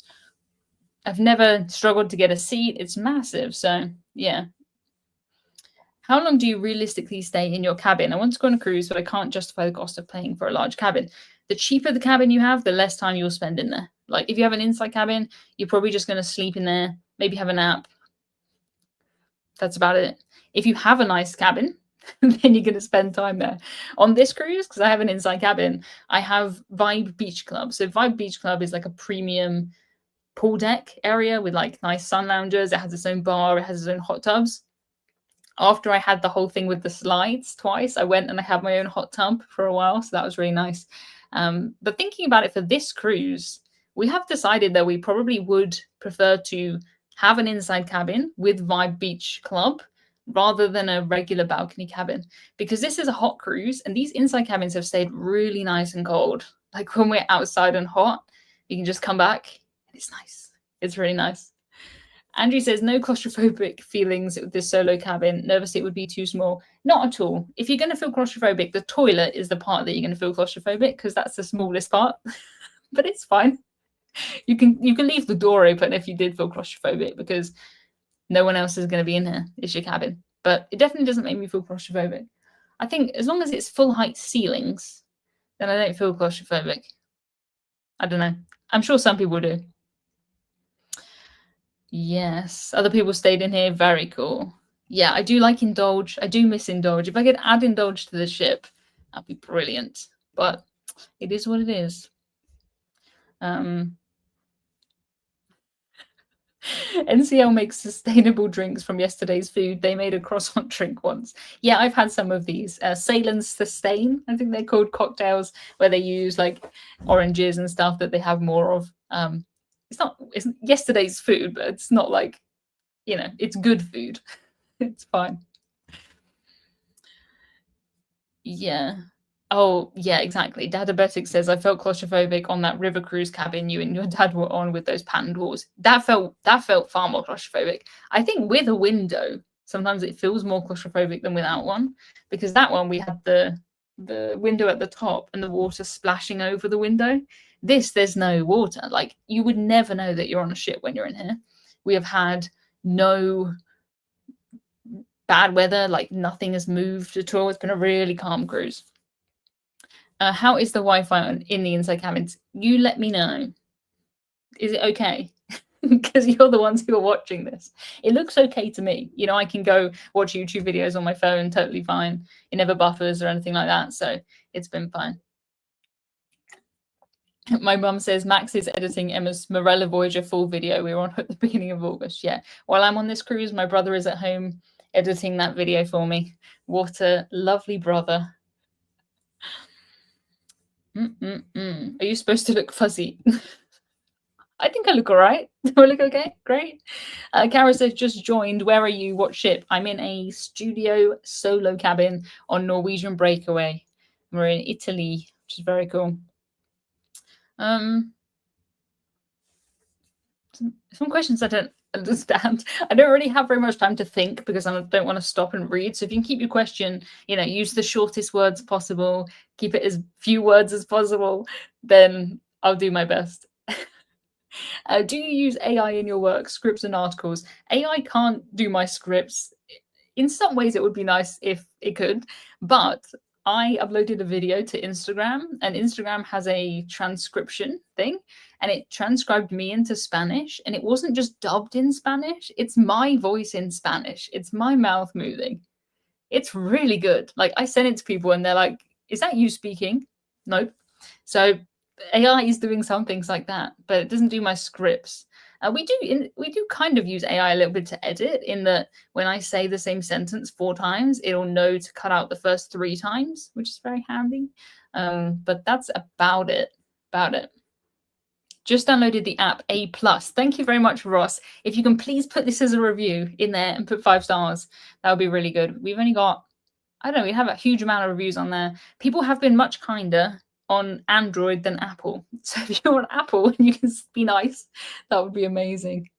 I've never struggled to get a seat. It's massive. So yeah. How long do you realistically stay in your cabin? I want to go on a cruise, but I can't justify the cost of paying for a large cabin. The cheaper the cabin you have, the less time you'll spend in there. Like if you have an inside cabin, you're probably just going to sleep in there, maybe have a nap. That's about it. If you have a nice cabin, then you're going to spend time there. On this cruise, because I have an inside cabin, I have Vibe Beach Club. So Vibe Beach Club is like a premium pool deck area with like nice sun loungers. It has its own bar. It has its own hot tubs. After I had the whole thing with the slides twice, I went and I had my own hot tub for a while. So that was really nice. But thinking about it for this cruise, we have decided that we probably would prefer to have an inside cabin with Vibe Beach Club rather than a regular balcony cabin, because this is a hot cruise and these inside cabins have stayed really nice and cold. Like when we're outside and hot, you can just come back and it's nice. It's really nice. Andrew says, no claustrophobic feelings with this solo cabin. Nervous it would be too small. Not at all. If you're going to feel claustrophobic, the toilet is the part that you're going to feel claustrophobic because that's the smallest part. But it's fine. You can leave the door open if you did feel claustrophobic because no one else is going to be in here. It's your cabin. But it definitely doesn't make me feel claustrophobic. I think as long as it's full height ceilings, then I don't feel claustrophobic. I don't know. I'm sure some people do. Yes, other people stayed in here. Very cool. Yeah, I do like Indulge. I do miss Indulge. If I could add Indulge to the ship, that'd be brilliant. But it is what it is. NCL makes sustainable drinks from yesterday's food. They made a croissant drink once. Yeah, I've had some of these. Salem Sustain, I think they're called cocktails, where they use like oranges and stuff that they have more of. It's yesterday's food, but it's not like, it's good food. It's fine. Yeah. Oh, yeah, exactly. Dadabetic says, I felt claustrophobic on that river cruise cabin you and your dad were on with those patterned walls. That felt far more claustrophobic. I think with a window, sometimes it feels more claustrophobic than without one, because that one we had the the window at the top and the water splashing over the window. There's no water. Like, you would never know that you're on a ship when you're in here. We have had no bad weather, like nothing has moved at all. It's been a really calm cruise. How is the Wi-Fi in the inside cabins? You let me know. Is it okay? Because you're the ones who are watching this. It looks okay to me. You know, I can go watch YouTube videos on my phone totally fine. It never buffers or anything like that. So it's been fine. My mum says Max is editing Emma's Morella Voyager full video we were on at the beginning of August. Yeah. While I'm on this cruise, my brother is at home editing that video for me. What a lovely brother. Are you supposed to look fuzzy? I think I look all right. Do I look okay? Great. Kara says, just joined. Where are you? What ship? I'm in a studio solo cabin on Norwegian Breakaway. We're in Italy, which is very cool. Some questions I don't understand. I don't really have very much time to think because I don't want to stop and read. So if you can keep your question, you know, use the shortest words possible, keep it as few words as possible, then I'll do my best. Do you use AI in your work, scripts and articles? AI can't do my scripts. In some ways, it would be nice if it could, but I uploaded a video to Instagram, and Instagram has a transcription thing, and it transcribed me into Spanish, and it wasn't just dubbed in Spanish. It's my voice in Spanish. It's my mouth moving. It's really good. Like, I sent it to people, and they're like, "Is that you speaking?" Nope. So AI is doing some things like that, but it doesn't do my scripts. We do kind of use AI a little bit to edit, in that when I say the same sentence 4 times, it'll know to cut out the first 3 times, which is very handy. But that's about it. Just downloaded the app A+. Thank you very much, Ross. If you can please put this as a review in there and put 5 stars, that would be really good. We've only got, I don't know, we have a huge amount of reviews on there. People have been much kinder on Android than Apple. So if you're on Apple and you can be nice, that would be amazing.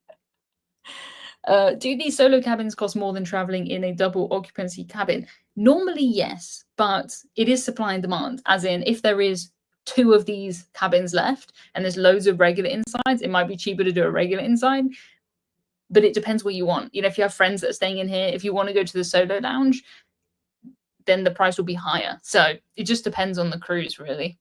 Do these solo cabins cost more than traveling in a double occupancy cabin? Normally, yes, but it is supply and demand. As in, if there is 2 of these cabins left and there's loads of regular insides, it might be cheaper to do a regular inside. But it depends what you want. You know, if you have friends that are staying in here, if you want to go to the solo lounge, then the price will be higher. So it just depends on the cruise, really.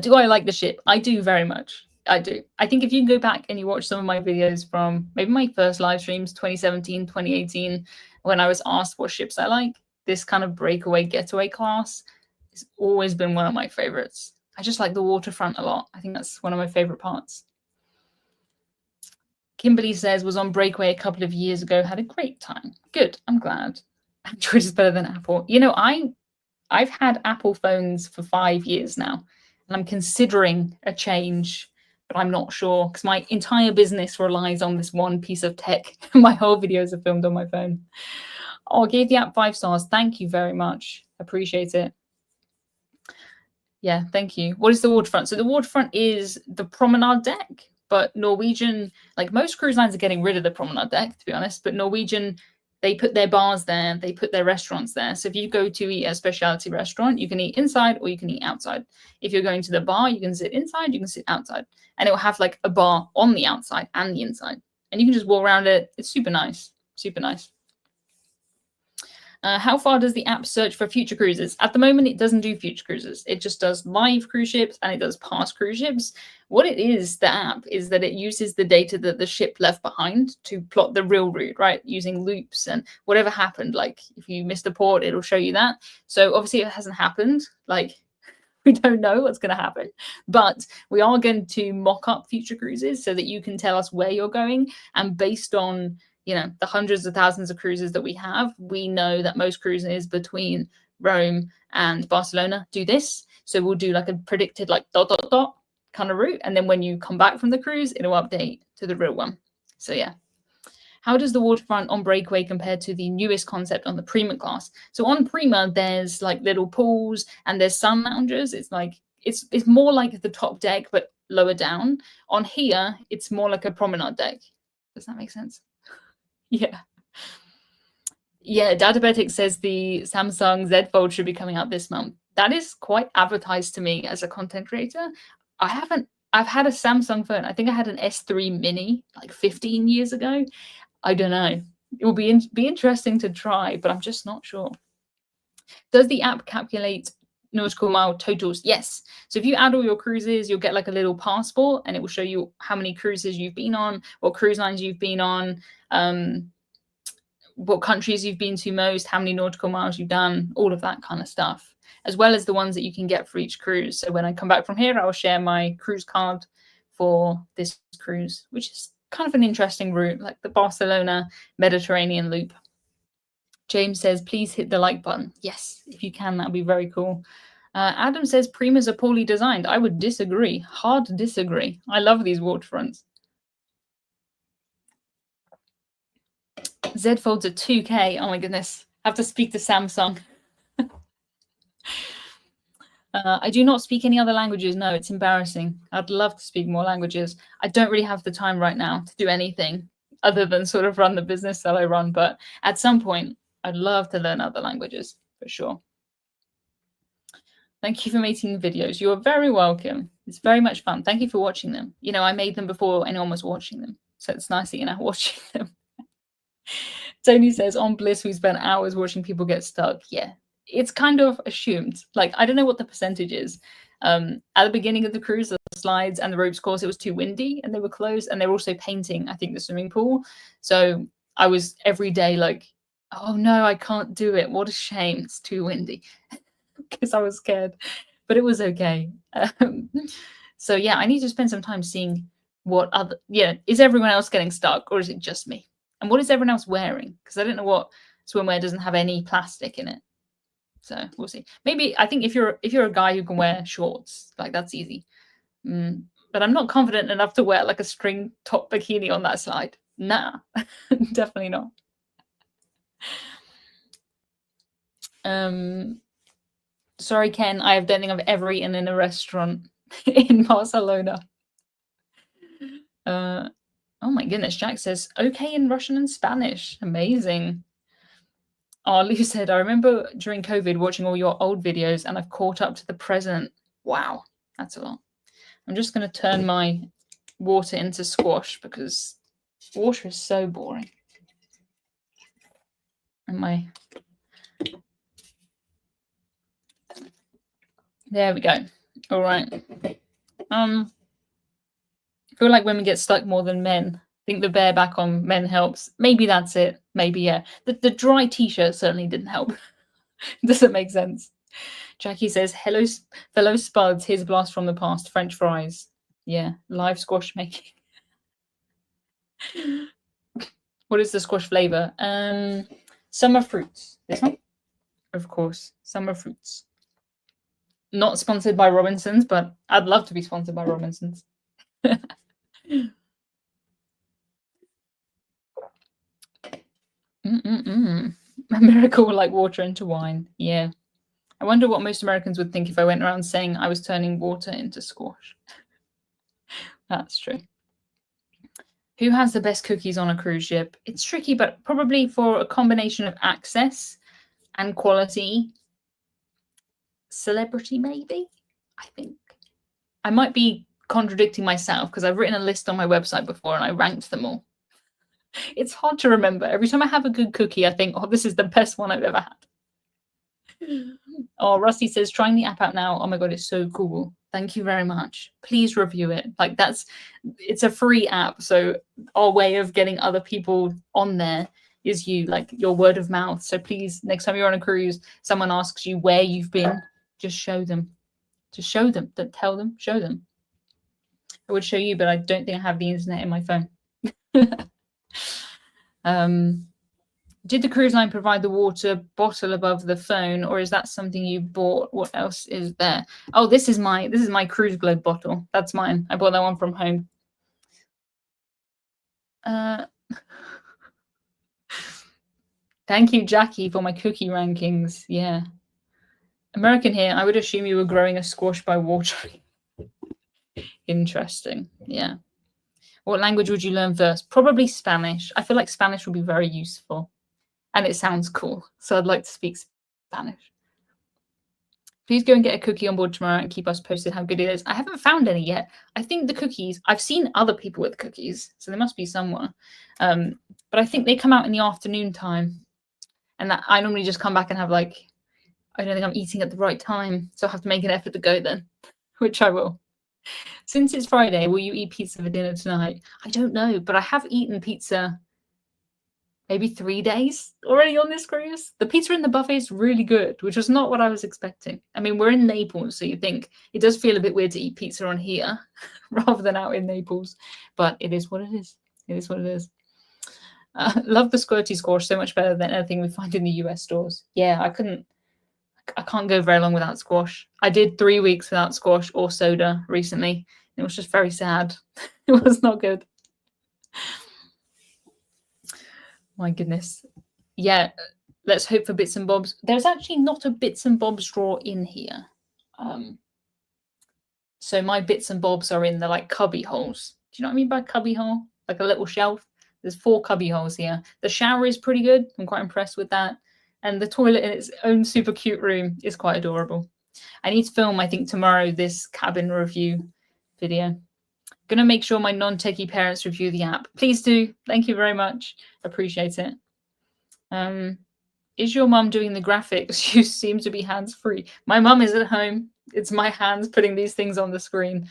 Do I like the ship? I do very much. I do. I think if you go back and you watch some of my videos from maybe my first live streams, 2017, 2018, when I was asked what ships I like, this kind of breakaway getaway class has always been one of my favorites. I just like the waterfront a lot. I think that's one of my favorite parts. Kimberly says, was on Breakaway a couple of years ago, had a great time. Good, I'm glad. Android is better than Apple. You know, I've had Apple phones for 5 years now, and I'm considering a change, but I'm not sure because my entire business relies on this one piece of tech. My whole videos are filmed on my phone. Oh, I gave the app 5 stars. Thank you very much. Appreciate it. Yeah, thank you. What is the waterfront? So the waterfront is the promenade deck, but Norwegian, like most cruise lines, are getting rid of the promenade deck, to be honest. But Norwegian, they put their bars there, they put their restaurants there. So if you go to eat at a specialty restaurant, you can eat inside or you can eat outside. If you're going to the bar, you can sit inside, you can sit outside. And it will have like a bar on the outside and the inside. And you can just walk around it. It's super nice. Super nice. How far does the app search for future cruises? At the moment, it doesn't do future cruises. It just does live cruise ships and it does past cruise ships. What it is, the app, is that it uses the data that the ship left behind to plot the real route, right? Using loops and whatever happened. Like if you missed a port, it'll show you that. So obviously it hasn't happened. Like we don't know what's going to happen, but we are going to mock up future cruises so that you can tell us where you're going. And based on, you know, the hundreds of thousands of cruises that we have, we know that most cruises between Rome and Barcelona do this. So we'll do like a predicted like ... kind of route. And then when you come back from the cruise, it'll update to the real one. So yeah. How does the waterfront on Breakaway compare to the newest concept on the Prima class? So on Prima, there's like little pools and there's sun lounges. It's like, it's more like the top deck, but lower down. On here, it's more like a promenade deck. Does that make sense? Yeah. Yeah, Databetic says the Samsung Z Fold should be coming out this month. That is quite advertised to me as a content creator. I haven't. I've had a Samsung phone. I think I had an S3 Mini like 15 years ago. I don't know. It will be interesting to try, but I'm just not sure. Does the app calculate nautical mile totals? Yes. So if you add all your cruises, you'll get like a little passport, and it will show you how many cruises you've been on, what cruise lines you've been on, what countries you've been to most, how many nautical miles you've done, all of that kind of stuff, as well as the ones that you can get for each cruise. So when I come back from here, I'll share my cruise card for this cruise, which is kind of an interesting route, like the Barcelona Mediterranean loop. James says, please hit the like button. Yes, if you can, that'd be very cool. Adam says, Primas are poorly designed. I would disagree. Hard to disagree. I love these waterfronts. Z Folds are 2K. Oh my goodness. I have to speak to Samsung. I do not speak any other languages. No, it's embarrassing. I'd love to speak more languages. I don't really have the time right now to do anything other than sort of run the business that I run. But at some point, I'd love to learn other languages for sure. Thank you for making videos. You're very welcome. It's very much fun. Thank you for watching them. You know, I made them before anyone was watching them. So it's nice that you're now watching them. Tony says, on Bliss, we spent hours watching people get stuck. Yeah, it's kind of assumed. Like, I don't know what the percentage is. At the beginning of the cruise, the slides and the ropes course, it was too windy and they were closed. And they were also painting, I think, the swimming pool. So I was every day like, oh no, I can't do it. What a shame. It's too windy. Because I was scared. But it was okay. So yeah, I need to spend some time seeing what other, is everyone else getting stuck or is it just me? And what is everyone else wearing? Because I don't know what swimwear doesn't have any plastic in it. So we'll see. Maybe I think if you're a guy who can wear shorts, like that's easy. But I'm not confident enough to wear like a string top bikini on that slide. Nah, definitely not. Sorry, Ken. I don't think I've ever eaten in a restaurant in Barcelona. Oh my goodness, Jack says, okay in Russian and Spanish. Amazing. Oh, Lou said, I remember during COVID watching all your old videos and I've caught up to the present. Wow, that's a lot. I'm just going to turn my water into squash because water is so boring. And there we go. All right. I feel like women get stuck more than men. I think the bareback on men helps. Maybe that's it. Maybe, yeah. The dry t-shirt certainly didn't help. Doesn't make sense. Jackie says, hello, fellow spuds. Here's a blast from the past. French fries. Yeah, live squash making. What is the squash flavor? Summer fruits. This one? Of course, summer fruits. Not sponsored by Robinsons, but I'd love to be sponsored by Robinsons. A miracle like water into wine. Yeah. I wonder what most Americans would think if I went around saying I was turning water into squash. That's true. Who has the best cookies on a cruise ship? It's tricky, but probably for a combination of access and quality. Celebrity, maybe? I think. I might be contradicting myself because I've written a list on my website before and I ranked them all. It's hard to remember. Every time I have a good cookie, I think, oh, this is the best one I've ever had. Oh, Rusty says, trying the app out now. Oh my God, it's so cool. Thank you very much. Please review it. Like it's a free app. So our way of getting other people on there is your word of mouth. So please, next time you're on a cruise, someone asks you where you've been, just show them. Just show them. Don't tell them, show them. I would show you, but I don't think I have the internet in my phone. Did the cruise line provide the water bottle above the phone, or is that something you bought? What else is there? Oh, this is my Cruise Globe bottle. That's mine. I bought that one from home. Thank you, Jackie, for my cookie rankings. Yeah. American here, I would assume you were growing a squash by watering. Interesting. Yeah. What language would you learn first? Probably Spanish. I feel like Spanish would be very useful. and it sounds cool. So I'd like to speak Spanish. Please go and get a cookie on board tomorrow and keep us posted how good it is. I haven't found any yet. I think the cookies, I've seen other people with cookies, so there must be somewhere. But I think they come out in the afternoon time. And that I normally just come back and have like, I don't think I'm eating at the right time. So I have to make an effort to go then, which I will. Since it's Friday, will you eat pizza for dinner tonight? I don't know, but I have eaten pizza maybe 3 days already on this cruise. The pizza in the buffet is really good, which was not what I was expecting. I mean, we're in Naples, so you think it does feel a bit weird to eat pizza on here rather than out in Naples, but it is what it is. It is what it is. Love the squirty squash so much better than anything we find in the US stores. Yeah, I can't go very long without squash. I did 3 weeks without squash or soda recently. It was just very sad. It was not good. My goodness. Yeah, let's hope for bits and bobs. There's actually not a bits and bobs drawer in here. So my bits and bobs are in the like cubby holes. Do you know what I mean by cubby hole? Like a little shelf. There's 4 cubby holes here. The shower is pretty good. I'm quite impressed with that. And the toilet in its own super cute room is quite adorable. I need to film, I think, tomorrow this cabin review video. Gonna make sure my non-techie parents review the app. Please do. Thank you very much. Appreciate it. Is your mum doing the graphics? You seem to be hands-free. My mum is at home. It's my hands putting these things on the screen.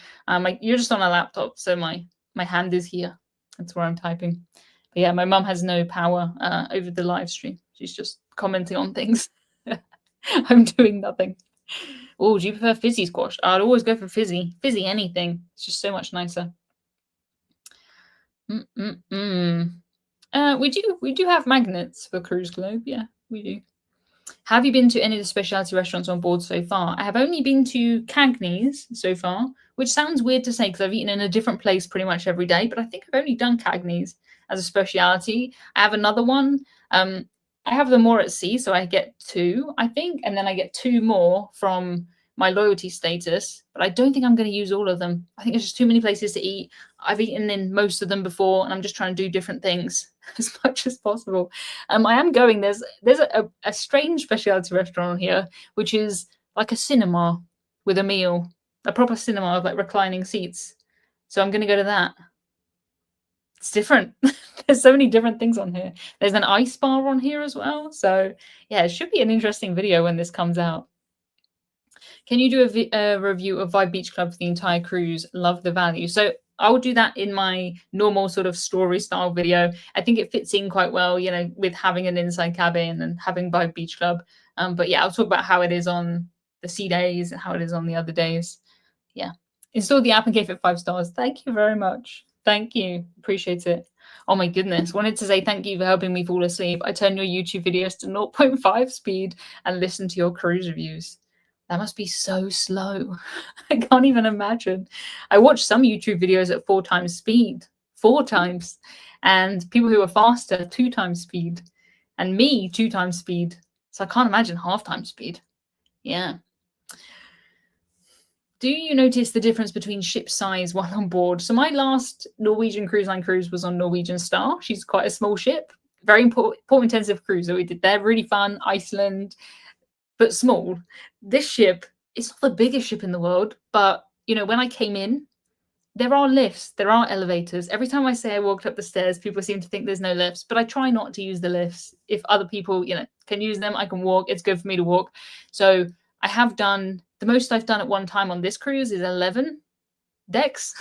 You're just on a laptop, so my hand is here. That's where I'm typing. But yeah, my mum has no power over the live stream. She's just commenting on things. I'm doing nothing. Oh, do you prefer fizzy squash? I'd always go for fizzy. Fizzy anything. It's just so much nicer. We do have magnets for Cruise Globe. Yeah, we do. Have you been to any of the specialty restaurants on board so far? I have only been to Cagney's so far, which sounds weird to say because I've eaten in a different place pretty much every day, but I think I've only done Cagney's as a specialty. I have another one. I have them more at sea, so I get 2, I think, and then I get 2 more from my loyalty status, but I don't think I'm going to use all of them. I think there's just too many places to eat. I've eaten in most of them before, and I'm just trying to do different things as much as possible. I am going, there's a strange specialty restaurant here, which is like a cinema with a meal, a proper cinema with like reclining seats. So I'm going to go to that. It's different. There's so many different things on here. There's an ice bar on here as well. So yeah, it should be an interesting video when this comes out. Can you do a review of Vibe Beach Club for the entire cruise? Love the value. So I will do that in my normal sort of story style video. I think it fits in quite well, you know, with having an inside cabin and having Vibe Beach Club. But yeah, I'll talk about how it is on the sea days and how it is on the other days. Yeah. Install the app and gave it 5 stars. Thank you very much. Thank you. Appreciate it. Oh my goodness. Wanted to say thank you for helping me fall asleep. I turn your YouTube videos to 0.5 speed and listen to your cruise reviews. That must be so slow. I can't even imagine. I watch some YouTube videos at 4 times speed, 4 times, and people who are faster, 2 times speed, and me 2 times speed. So I can't imagine half time speed. Yeah. Do you notice the difference between ship size while on board? So my last Norwegian Cruise Line cruise was on Norwegian Star. She's quite a small ship, very port-intensive cruise that we did there. Really fun, Iceland, but small. This ship is not the biggest ship in the world, but you know, when I came in, there are lifts, there are elevators. Every time I say I walked up the stairs, people seem to think there's no lifts, but I try not to use the lifts. If other people, you know, can use them, I can walk. It's good for me to walk. So I have done, the most I've done at one time on this cruise is 11 decks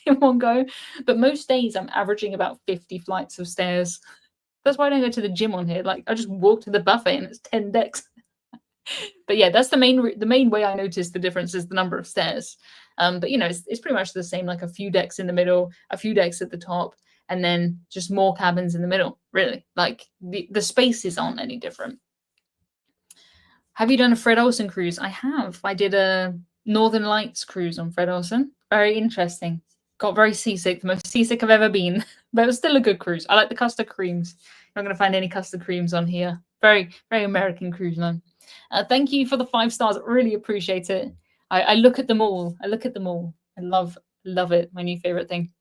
in one go. But most days I'm averaging about 50 flights of stairs. That's why I don't go to the gym on here. Like I just walk to the buffet and it's 10 decks. But yeah, that's the main way I notice the difference is the number of stairs. But you know, it's pretty much the same, like a few decks in the middle, a few decks at the top, and then just more cabins in the middle, really. Like the spaces aren't any different. Have you done a Fred Olsen cruise? I have. I did a Northern Lights cruise on Fred Olsen. Very interesting. Got very seasick, the most seasick I've ever been. But it was still a good cruise. I like the custard creams. You're not going to find any custard creams on here. Very, very American cruise line. Thank you for the 5 stars. Really appreciate it. I look at them all. I look at them all. I love it. My new favorite thing.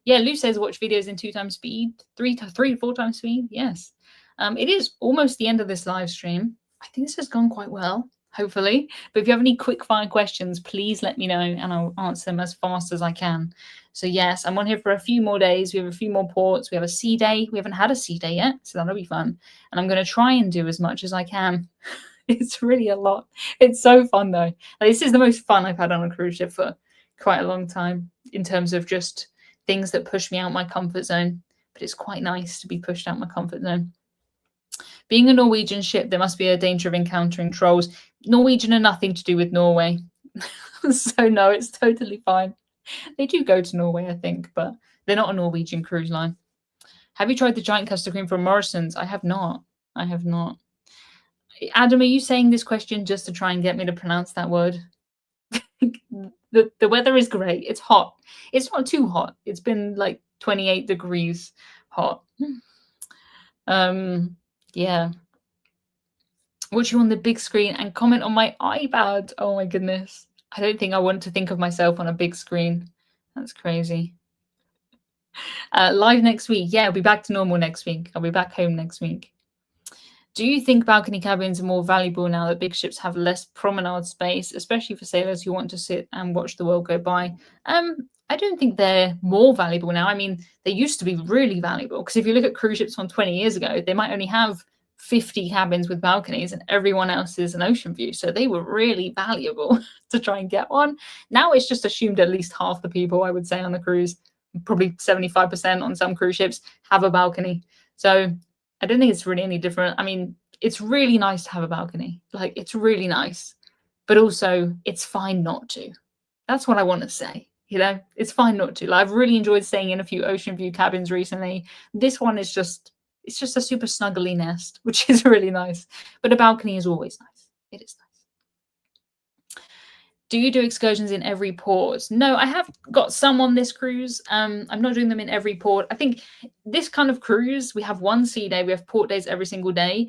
Yeah, Lou says watch videos in 2 times speed, 3 to 4 times speed. Yes. It is almost the end of this live stream. I think this has gone quite well, hopefully. But if you have any quick fire questions, please let me know and I'll answer them as fast as I can. So yes, I'm on here for a few more days. We have a few more ports. We have a sea day. We haven't had a sea day yet, so that'll be fun. And I'm going to try and do as much as I can. It's really a lot. It's so fun though. Like, this is the most fun I've had on a cruise ship for quite a long time in terms of just things that push me out my comfort zone. But it's quite nice to be pushed out my comfort zone. Being a Norwegian ship, there must be a danger of encountering trolls. Norwegian are nothing to do with Norway. So no, it's totally fine. They do go to Norway, I think, but they're not a Norwegian cruise line. Have you tried the giant custard cream from Morrison's? I have not. I have not. Adam, are you saying this question just to try and get me to pronounce that word? The weather is great. It's hot. It's not too hot. It's been like 28 degrees hot. Yeah. Watch you on the big screen and comment on my iPad. Oh my goodness. I don't think I want to think of myself on a big screen. That's crazy. Live next week. Yeah, I'll be back to normal next week. I'll be back home next week. Do you think balcony cabins are more valuable now that big ships have less promenade space, especially for sailors who want to sit and watch the world go by? I don't think they're more valuable now. I mean, they used to be really valuable because if you look at cruise ships from 20 years ago, they might only have 50 cabins with balconies and everyone else is an ocean view. So they were really valuable to try and get one. Now it's just assumed at least half the people, I would say, on the cruise, probably 75% on some cruise ships, have a balcony. So I don't think it's really any different. I mean, it's really nice to have a balcony. Like, it's really nice. But also, it's fine not to. That's what I want to say. You know, it's fine not to. Like, I've really enjoyed staying in a few ocean view cabins recently. This one is just, it's just a super snuggly nest, which is really nice. But a balcony is always nice. It is nice. Do you do excursions in every port? No, I have got some on this cruise. I'm not doing them in every port. I think this kind of cruise, we have one sea day, we have port days every single day.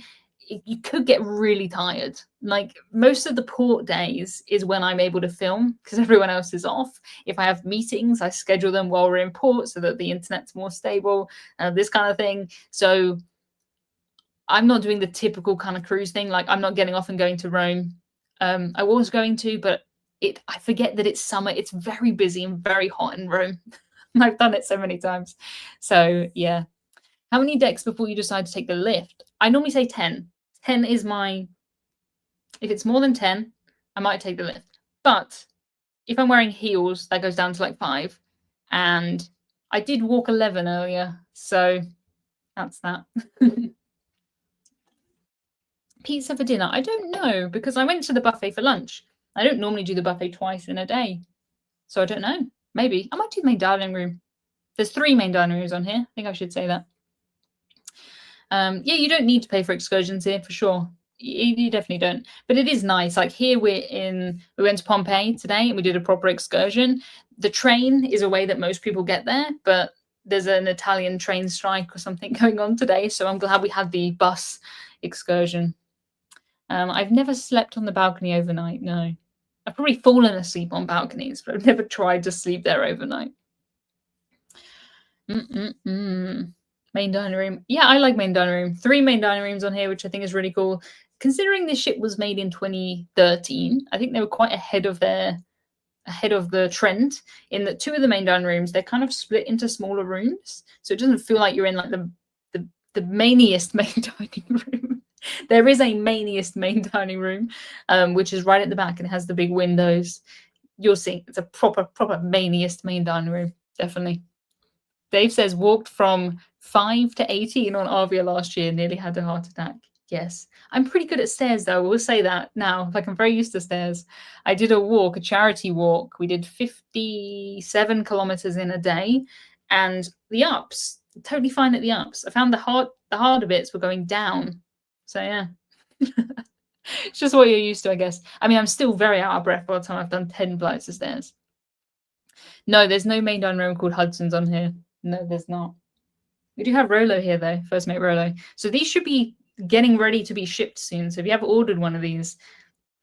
You could get really tired. Like, most of the port days is when I'm able to film because everyone else is off. If I have meetings, I schedule them while we're in port so that the internet's more stable, this kind of thing. So I'm not doing the typical kind of cruise thing. Like, I'm not getting off and going to Rome. I was going to, but I forget that it's summer. It's very busy and very hot in Rome. I've done it so many times. So yeah. How many decks before you decide to take the lift? I normally say 10. 10 is my, if it's more than 10, I might take the lift. But if I'm wearing heels, that goes down to like 5. And I did walk 11 earlier. So that's that. Pizza for dinner? I don't know because I went to the buffet for lunch. I don't normally do the buffet twice in a day. So I don't know. Maybe. I might do the main dining room. There's 3 main dining rooms on here. I think I should say that. Yeah, you don't need to pay for excursions here for sure. You definitely don't. But it is nice. Like, here we went to Pompeii today and we did a proper excursion. The train is a way that most people get there, but there's an Italian train strike or something going on today. So I'm glad we had the bus excursion. I've never slept on the balcony overnight. No. I've probably fallen asleep on balconies, but I've never tried to sleep there overnight. Main dining room. Yeah, I like main dining room. 3 main dining rooms on here, which I think is really cool. Considering this ship was made in 2013, I think they were quite ahead of the trend in that 2 of the main dining rooms, they're kind of split into smaller rooms. So it doesn't feel like you're in like the mainiest main dining room. There is a mainiest main dining room, which is right at the back and it has the big windows. You'll see it's a proper mainiest main dining room, definitely. Dave says walked from 5 to 18 on Arvia last year, nearly had a heart attack. Yes, I'm pretty good at stairs though. We'll say that now. Like, I'm very used to stairs. I did a charity walk. We did 57 kilometers in a day, and the ups, totally fine at the ups. I found the harder bits were going down. So yeah, it's just what you're used to, I guess. I mean, I'm still very out of breath by the time I've done 10 flights of stairs. No, there's no main dining room called Hudson's on here. No, there's not. We do have Rolo here though, first mate Rolo. So these should be getting ready to be shipped soon. So if you have ordered one of these,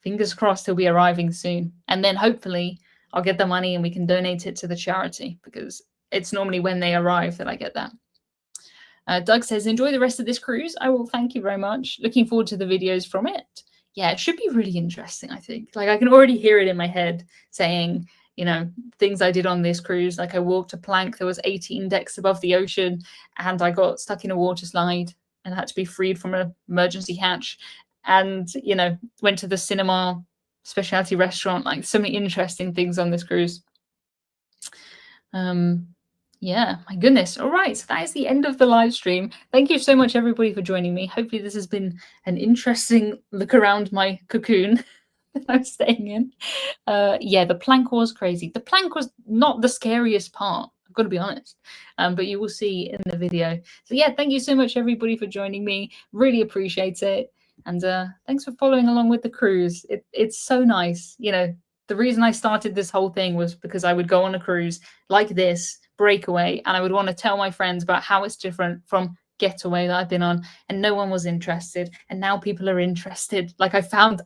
fingers crossed he'll be arriving soon. And then hopefully I'll get the money and we can donate it to the charity because it's normally when they arrive that I get that. Doug says, enjoy the rest of this cruise. I will, thank you very much. Looking forward to the videos from it. Yeah, it should be really interesting, I think. Like, I can already hear it in my head saying, you know, things I did on this cruise. Like, I walked a plank that was 18 decks above the ocean, and I got stuck in a water slide and had to be freed from an emergency hatch. And, you know, went to the cinema specialty restaurant. Like, so many interesting things on this cruise. Yeah, my goodness. All right, so that is the end of the live stream. Thank you so much, everybody, for joining me. Hopefully this has been an interesting look around my cocoon that I'm staying in. Yeah, the plank was crazy. The plank was not the scariest part, I've got to be honest, but you will see in the video. So yeah, thank you so much, everybody, for joining me. Really appreciate it. And thanks for following along with the cruise. It's so nice. You know, the reason I started this whole thing was because I would go on a cruise like this, Breakaway, and I would want to tell my friends about how it's different from Getaway that I've been on, and no one was interested. And now people are interested. Like, I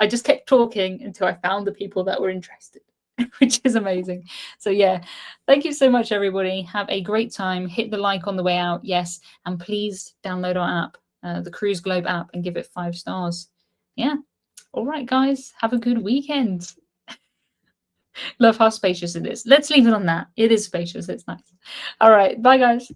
just kept talking until I found the people that were interested, which is amazing. So yeah, thank you so much, everybody. Have a great time. Hit the like on the way out, yes, and please download our app, the Cruise Globe app, and give it 5 stars. Yeah. All right, guys, have a good weekend. Love how spacious it is. Let's leave it on that. It is spacious. It's nice. All right. Bye, guys.